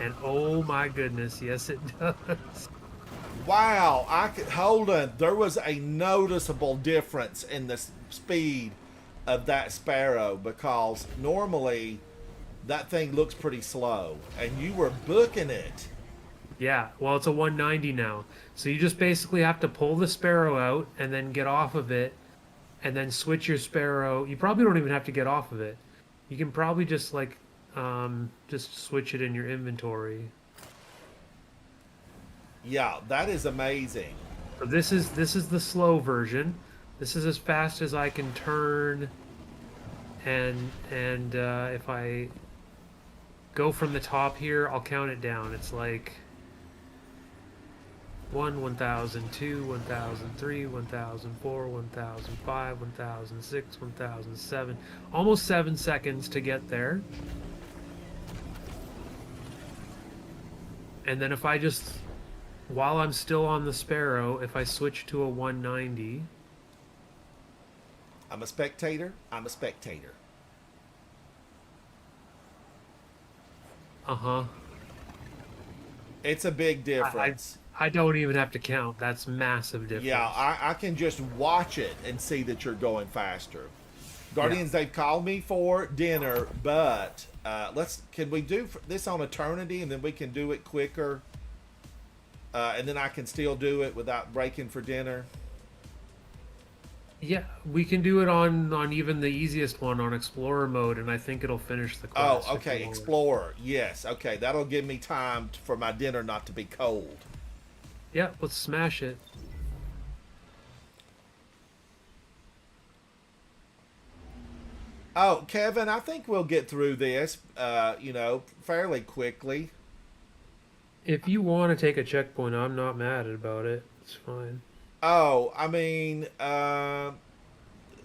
And oh my goodness, yes it does. Wow, hold on. There was a noticeable difference in the speed of that sparrow, because normally that thing looks pretty slow, and you were booking it. Yeah, well, it's a 190 now. So you just basically have to pull the sparrow out and then get off of it, and then switch your sparrow. You probably don't even have to get off of it. You can probably just just switch it in your inventory. Yeah, that is amazing. So this is the slow version. This is as fast as I can turn, and if I go from the top here, I'll count it down. It's like 1, 1000, 2, 1000, 3, 1000, 4, 1005, 1006, 1007. Almost 7 seconds to get there. And then if I just, while I'm still on the sparrow, if I switch to a 190. I'm a spectator. I'm a spectator. Uh-huh. It's a big difference. I don't even have to count. That's massive difference. Yeah, I can just watch it and see that you're going faster. Guardians, they've called me for dinner, but can we do this on Eternity, and then we can do it quicker, and then I can still do it without breaking for dinner? Yeah, we can do it on even the easiest one, on Explorer mode, and I think it'll finish the quest. Oh, okay, Explorer. Yes, okay, that'll give me time for my dinner not to be cold. Yeah, let's smash it. Oh, Kevin, I think we'll get through this, fairly quickly. If you want to take a checkpoint, I'm not mad about it. It's fine. Oh, I mean,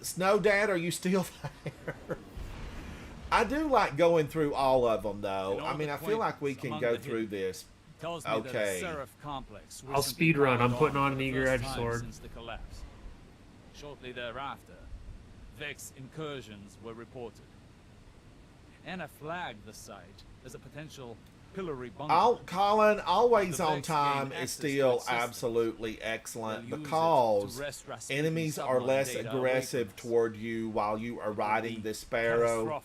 Snow Dad, are you still there? I do like going through all of them, though. I mean, I feel like we can go through this. Okay. I'll speed run. I'm putting on an Eager Edge Sword. Since the collapse. Shortly thereafter, Vex incursions were reported. Anna flagged the site as a potential pillory bunker. Colin, always on time is still absolutely excellent, because enemies are less aggressive toward you while you are riding this sparrow.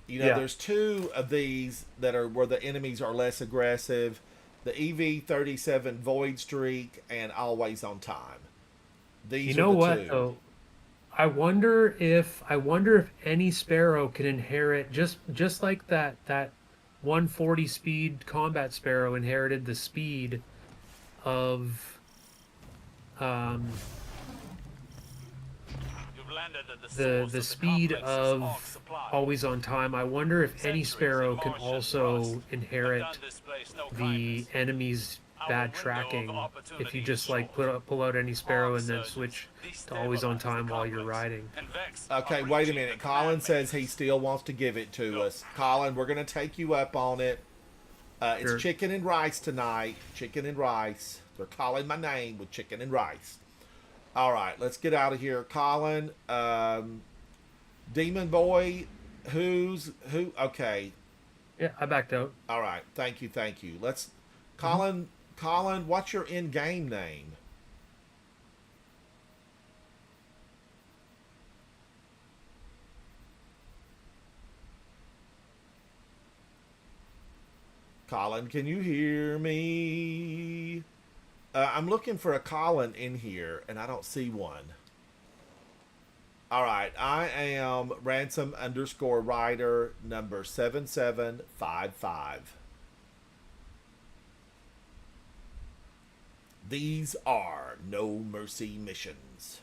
There's two of these that are where the enemies are less aggressive: the EV-37 Void Streak and Always on Time. These are the two. Though? I wonder if any sparrow can inherit just like that 140 speed combat sparrow inherited the speed of the speed of Always on Time. I wonder if any sparrow can also inherit the enemy's bad tracking if you just pull out any sparrow and then switch to Always on Time while you're riding. Okay, wait a minute. Colin says he still wants to give it to us. Colin, we're going to take you up on it. It's chicken and rice tonight. Chicken and rice. They're calling my name with chicken and rice. All right, let's get out of here. Colin, Demon Boy, who? Okay. Yeah, I backed out. All right, thank you. Let's, Colin, what's your in-game name? Colin, can you hear me? I'm looking for a Colin in here, and I don't see one. All right, I am Ransom_Rider number 7755. These are No Mercy missions.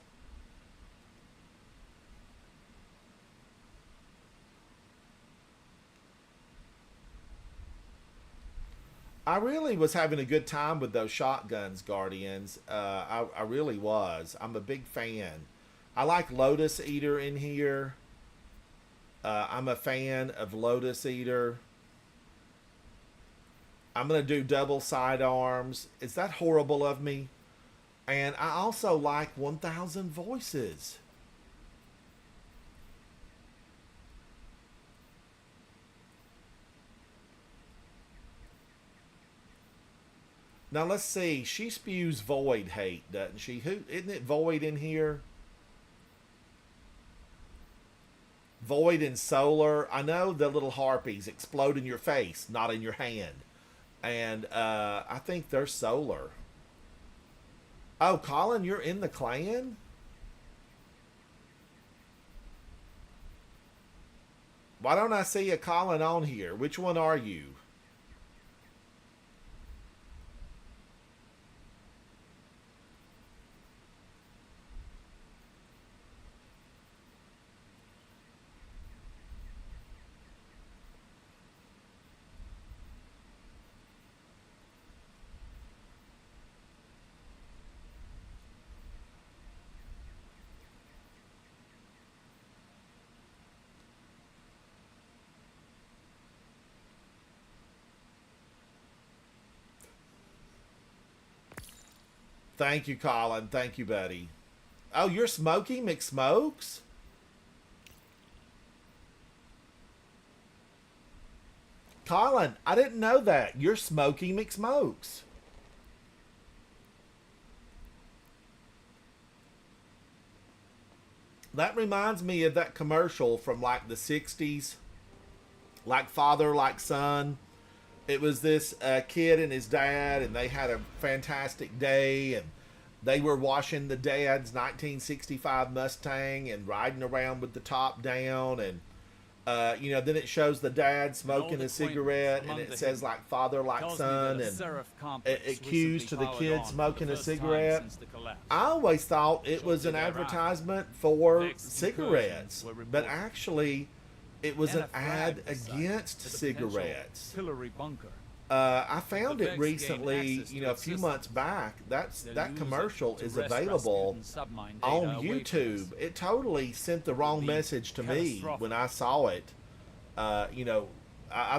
I really was having a good time with those shotguns, Guardians. I really was. I'm a big fan. I like Lotus Eater in here. I'm a fan of Lotus Eater. I'm going to do double sidearms. Is that horrible of me? And I also like 1,000 Voices. Now let's see. She spews void hate, doesn't she? Who isn't it? Void in here. Void and solar. I know the little harpies explode in your face, not in your hand. And I think they're solar. Oh, Colin, you're in the clan? Why don't I see a Colin on here? Which one are you? Thank you, Colin. Thank you, buddy. Oh, you're Smokey McSmokes? Colin, I didn't know that. You're Smokey McSmokes. That reminds me of that commercial from like the 60s. Like Father, Like Son. It was this kid and his dad, and they had a fantastic day, and they were washing the dad's 1965 Mustang and riding around with the top down, and then it shows the dad smoking a cigarette, and it says like Father, Like Son, and it cues to the kid smoking a cigarette. I always thought it was an advertisement for cigarettes, but actually it was an ad against cigarettes. I found it recently, a few months back. That commercial is available on YouTube. It totally sent the wrong message to me when I saw it. I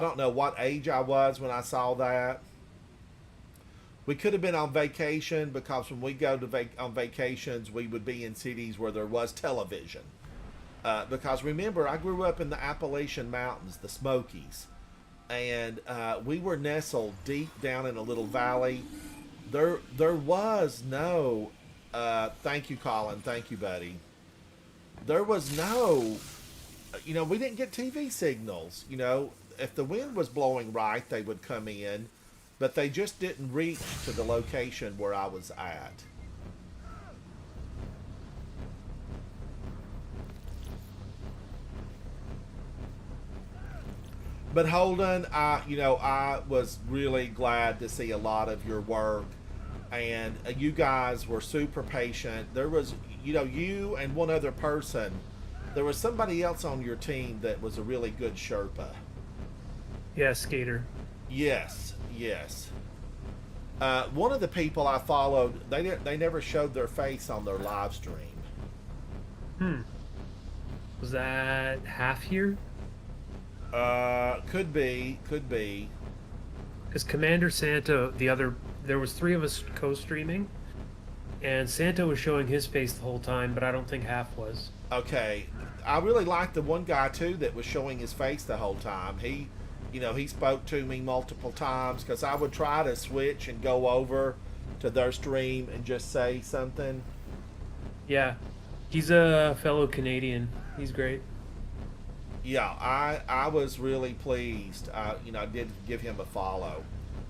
don't know what age I was when I saw that. We could have been on vacation, because when we go to on vacations, we would be in cities where there was television. Because remember, I grew up in the Appalachian Mountains, the Smokies, and we were nestled deep down in a little valley. There was no. Thank you, Colin. Thank you, buddy. There was no. We didn't get TV signals. If the wind was blowing right, they would come in, but they just didn't reach to the location where I was at. But Holden, I was really glad to see a lot of your work, and you guys were super patient. There was, you and one other person. There was somebody else on your team that was a really good Sherpa. Yeah, Skater. Yes. One of the people I followed, they never showed their face on their live stream. Was that half here? Could be. Because Commander Santo, there was 3 of us co-streaming, and Santo was showing his face the whole time, but I don't think half was. Okay. I really liked the one guy, too, that was showing his face the whole time. He spoke to me multiple times, because I would try to switch and go over to their stream and just say something. Yeah. He's a fellow Canadian. He's great. Yeah, I was really pleased. I did give him a follow.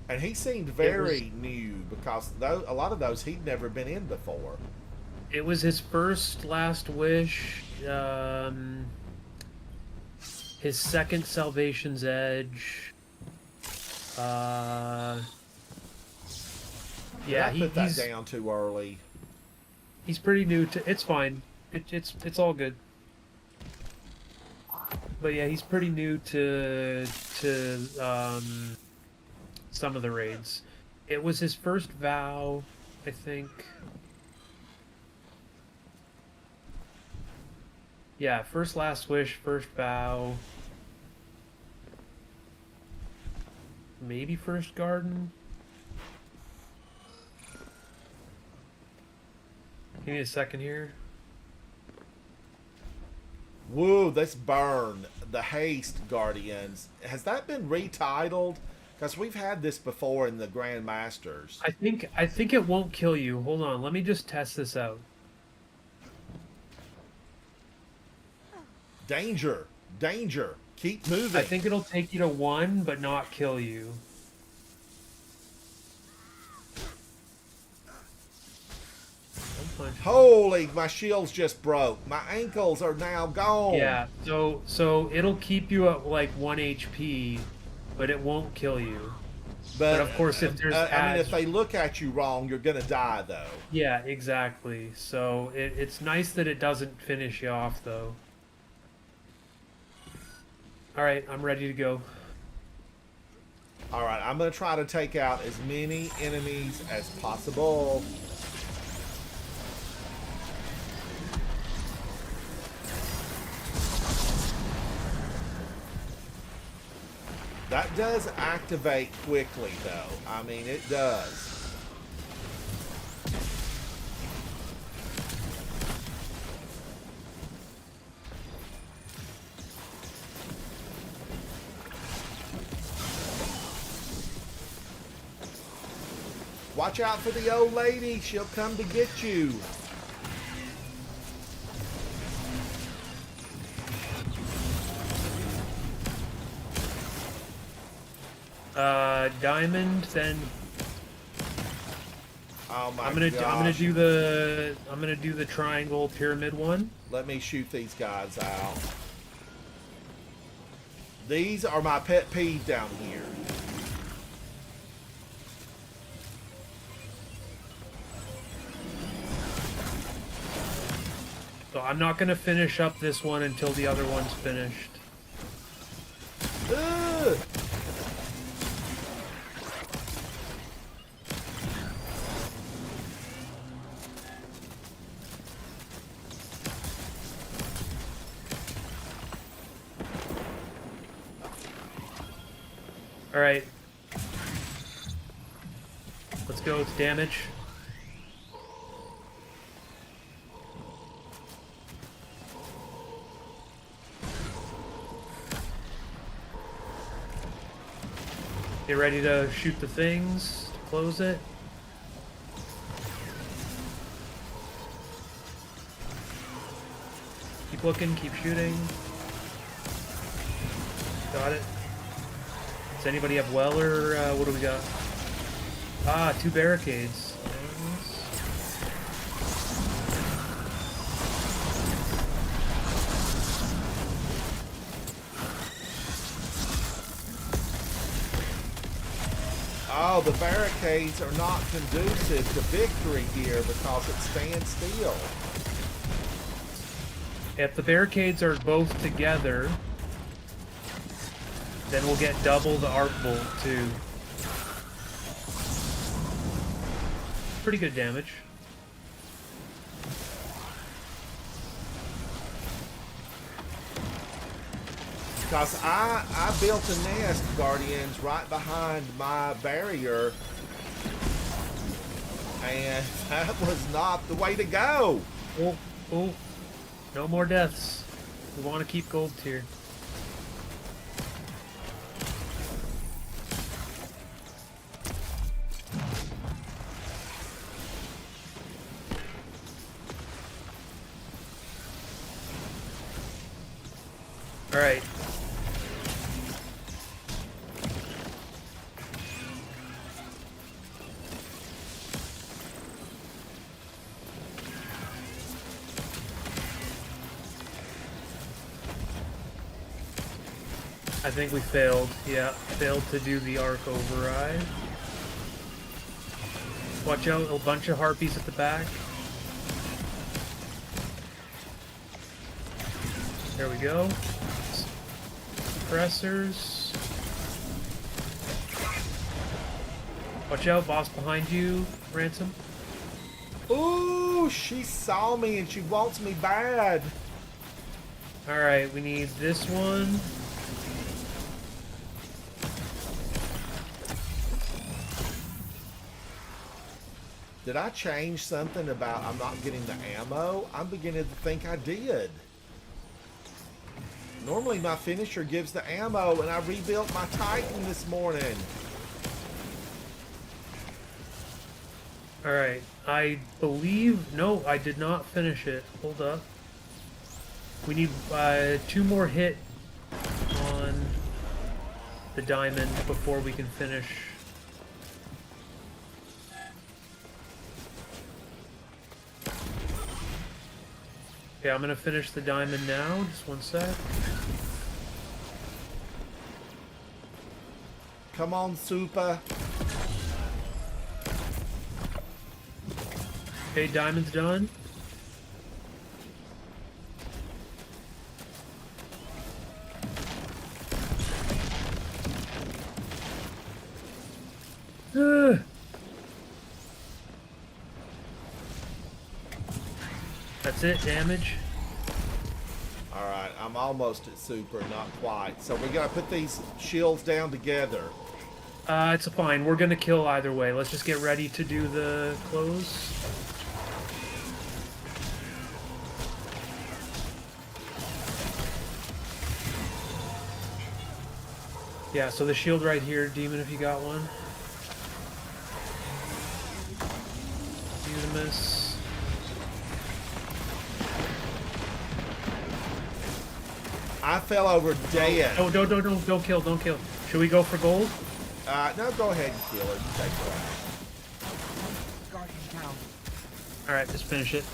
And he seemed very new, because a lot of those he'd never been in before. It was his first Last Wish, his second Salvation's Edge. Yeah, I put that down too early. He's pretty new to. It's fine. It's all good. But yeah, he's pretty new to some of the raids. It was his first vow, I think. Yeah, first Last Wish, first vow. Maybe first garden. Give me a second here. Woo, this burn, the Haste Guardians. Has that been retitled? Because we've had this before in the Grandmasters. I think it won't kill you. Hold on, let me just test this out. Danger, danger. Keep moving. I think it'll take you to 1, but not kill you. Holy, my shield's just broke. My ankles are now gone. Yeah, so it'll keep you at like 1 HP, but it won't kill you. But of course, if there's I mean, if they look at you wrong, you're gonna die, though. Yeah, exactly. So it's nice that it doesn't finish you off, though. All right, I'm ready to go. All right, I'm gonna try to take out as many enemies as possible. That does activate quickly, though. I mean, it does. Watch out for the old lady. She'll come to get you. Diamond, then oh my I'm gonna do the triangle pyramid one. Let me shoot these guys out. These are my pet peeve down here. So I'm not gonna finish up this one until the other one's finished. Ugh. All right, let's go with damage. Get ready to shoot the things to close it. Keep looking, keep shooting. Got it. Does anybody have well, or what do we got? Ah, 2 barricades. Oh, the barricades are not conducive to victory here because it stands still. If the barricades are both together, then we'll get double the arc bolt too. Pretty good damage. Because I built a nest, Guardians, right behind my barrier. And that was not the way to go. Oh, oh. No more deaths. We want to keep gold tier. All right. I think we failed. Yeah, failed to do the arc override. Watch out, a bunch of harpies at the back. There we go. Suppressors. Watch out, boss behind you, Ransom. Ooh, she saw me and she wants me bad. Alright, we need this one. Did I change something about I'm not getting the ammo? I'm beginning to think I did. Normally my finisher gives the ammo, and I rebuilt my Titan this morning. Alright, I believe... No, I did not finish it. Hold up. We need 2 more hit on the diamond before we can finish. Okay, I'm gonna finish the diamond now. Just one sec. Come on, Super. Okay, diamond's done. Ugh. That's it, damage. Alright, I'm almost at Super, not quite. So we gotta put these shields down together. It's fine. We're gonna kill either way. Let's just get ready to do the close. Yeah, so the shield right here, Demon, if you got one. Unimus. I fell over dead. Oh, don't kill, don't kill. Should we go for gold? No, go ahead and kill her. You take her out. Guardian down. Alright, let's finish it.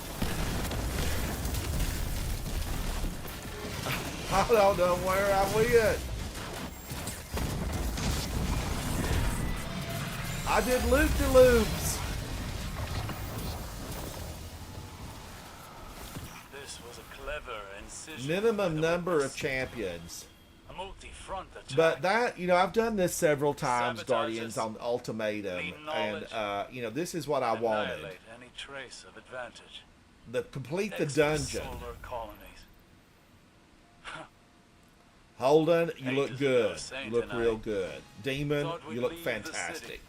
I don't know where I went. I did loop-de-loops. This was a clever incision. Minimum number of champions. A multi-front attack. But that, you know, I've done this several times, Sabotages. Guardians, on Ultimatum, Need and knowledge. you know, this is what I wanted. Annihilate any trace of advantage. Complete the Exit dungeon. solar colonies. Holden, you Hate look to see good. our saint You look tonight. real good. Demon, Thought we'd you look leave the city fantastic.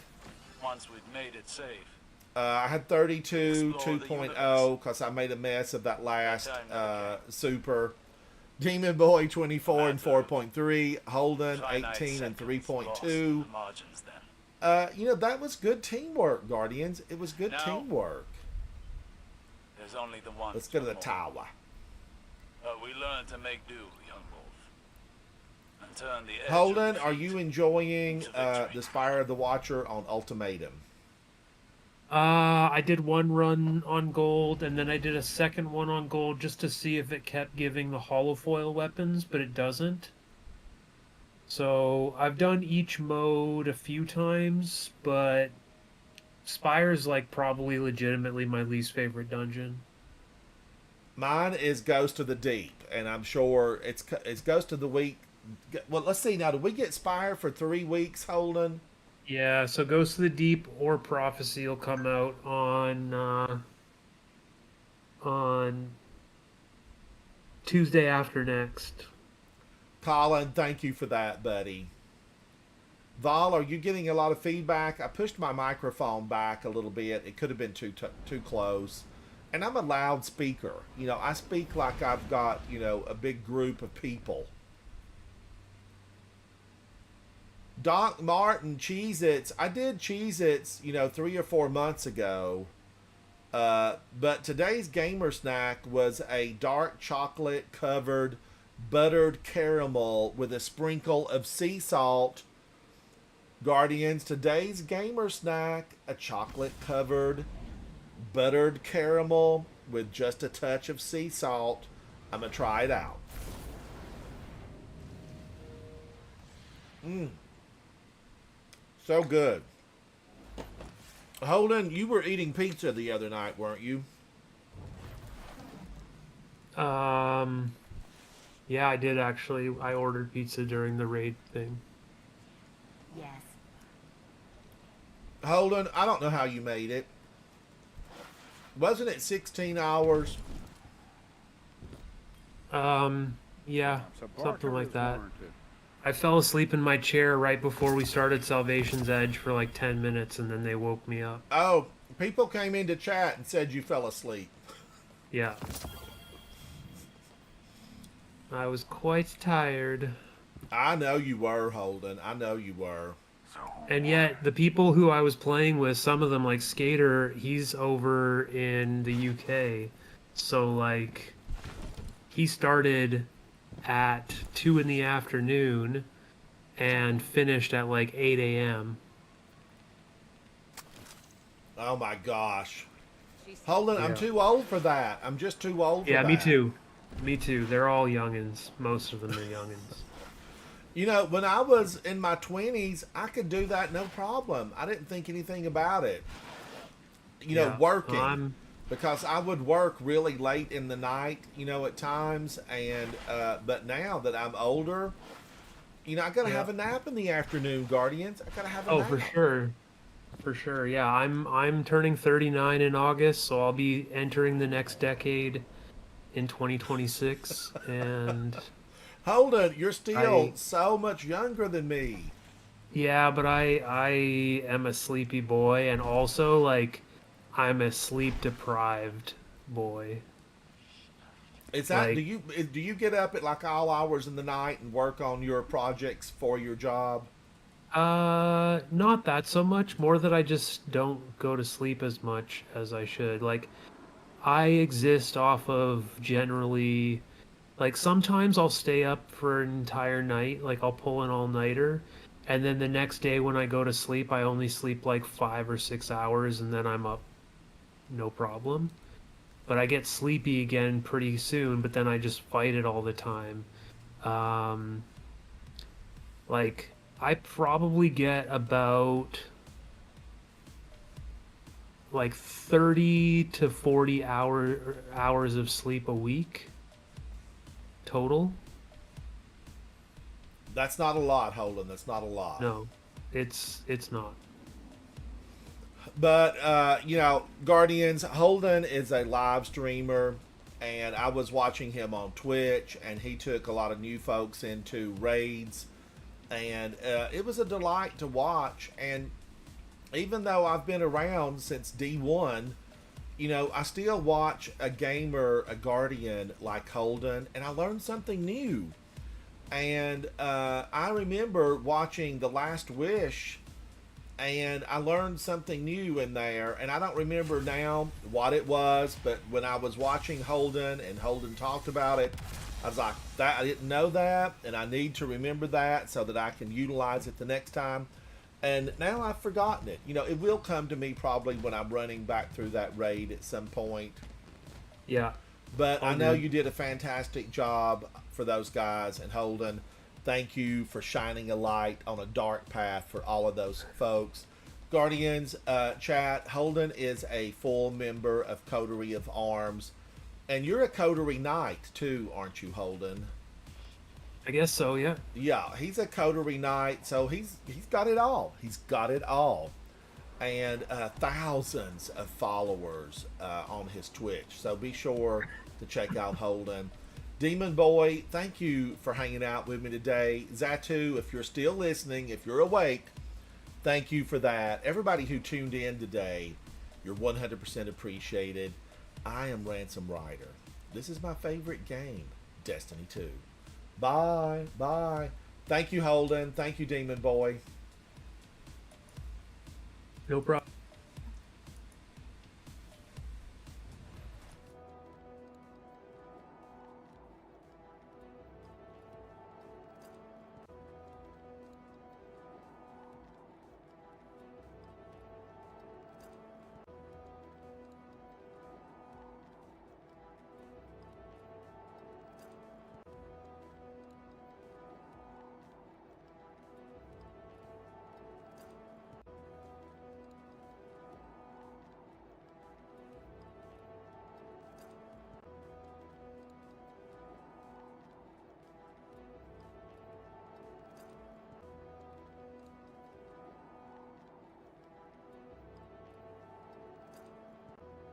Once we'd made it safe. I had 32 Explore the 2.0 because I made a mess of that last That time never came. Super. Demon Boy 24 and Matter. 4.3. Holden Finite 18 and seconds lost in 3.2. the margins then. You know, that was good teamwork, Guardians. It was good Now- teamwork. There's only the one. Let's go to the tower. We learned to make do, young wolf. And turn the edge of Holden, defeat are you enjoying into victory. the Spire of the Watcher on Ultimatum? I did one run on gold, and then I did a second one on gold just to see if it kept giving the holofoil weapons, but it doesn't. So I've done each mode a few times, but Spire's like probably legitimately my least favorite dungeon. Mine is Ghost of the Deep, and I'm sure it's Ghost of the Week. Well, let's see now. Did we get Spire for 3 weeks, Holden? Yeah, so Ghost of the Deep or Prophecy will come out on Tuesday after next. Colin, thank you for that, buddy. Val, are you getting a lot of feedback? I pushed my microphone back a little bit. It could have been too close. And I'm a loud speaker. You know, I speak like I've got, you know, a big group of people. Doc Martin, Cheez-Its. I did Cheez-Its, you know, 3 or 4 months ago. But today's gamer snack was a dark chocolate covered buttered caramel with a sprinkle of sea salt. Guardians, today's gamer snack, a chocolate covered buttered caramel with just a touch of sea salt. I'm gonna try it out. So good. Holden, you were eating pizza the other night, weren't you? Yeah, I did actually. I ordered pizza during the raid thing. Yes. Holden, I don't know how you made it. Wasn't it 16 hours? Yeah, So Barker something like was that. warranted. I fell asleep in my chair right before we started Salvation's Edge for like 10 minutes, and then they woke me up. Oh, people came into chat and said you fell asleep. Yeah. I was quite tired. I know you were, Holden. I know you were. And yet, the people who I was playing with, some of them, like Skater, he's over in the UK. So, like, he started at 2 in the afternoon and finished at like 8 a.m. Oh my gosh. Holden, I'm Yeah. too old for that. I'm just too old for Yeah, that. me too. Me too. They're all youngins. Most of them are youngins. You know, when I was in my 20s, I could do that no problem. I didn't think anything about it. You know, Yeah, working. I'm- Because I would work really late in the night, you know, at times. And, but now that I'm older, you know, I gotta Yeah. have a nap in the afternoon, Guardians. I gotta have a Oh, nap. for sure. For sure. Yeah, I'm turning 39 in August, so I'll be entering the next decade in 2026, and Holden, you're still I- so much younger than me. yeah, but I am a sleepy boy, and also like I'm a sleep deprived boy. Is that Like- do you get up at like all hours in the night and work on your projects for your job? Not that so much. More that I just don't go to sleep as much as I should. Like, I exist off of generally, like, sometimes I'll stay up for an entire night. Like, I'll pull an all-nighter. And then the next day when I go to sleep, I only sleep like 5 or 6 hours, and then I'm up no problem. But I get sleepy again pretty soon, but then I just fight it all the time. Like, I probably get about like 30 to 40 hours of sleep a week total. That's not a lot, Holden. That's not a lot. No, it's not. But you know, Guardians, Holden is a live streamer, and I was watching him on Twitch, and he took a lot of new folks into raids, and it was a delight to watch. And even though I've been around since D1, you know, I still watch a gamer, a Guardian like Holden, and I learned something new. And I remember watching The Last Wish, and I learned something new in there, and I don't remember now what it was, but when I was watching Holden and Holden talked about it, I was like, that I didn't know that, and I need to remember that so that I can utilize it the next time. And now I've forgotten it. You know, it will come to me probably when I'm running back through that raid at some point. Yeah. But I know Okay. you did a fantastic job for those guys, and Holden, thank you for shining a light on a dark path for all of those folks. Guardians, chat, Holden is a full member of Coterie of Arms, and you're a Coterie Knight too, aren't you, Holden? I guess so, yeah. Yeah, he's a Coterie Knight, so he's got it all. He's got it all. And thousands of followers on his Twitch. So be sure to check out Holden. Demon Boy, thank you for hanging out with me today. Zatu, if you're still listening, if you're awake, thank you for that. Everybody who tuned in today, you're 100% appreciated. I am Ransom Rider. This is my favorite game, Destiny 2. Bye. Bye. Thank you, Holden. Thank you, Demon Boy. No problem.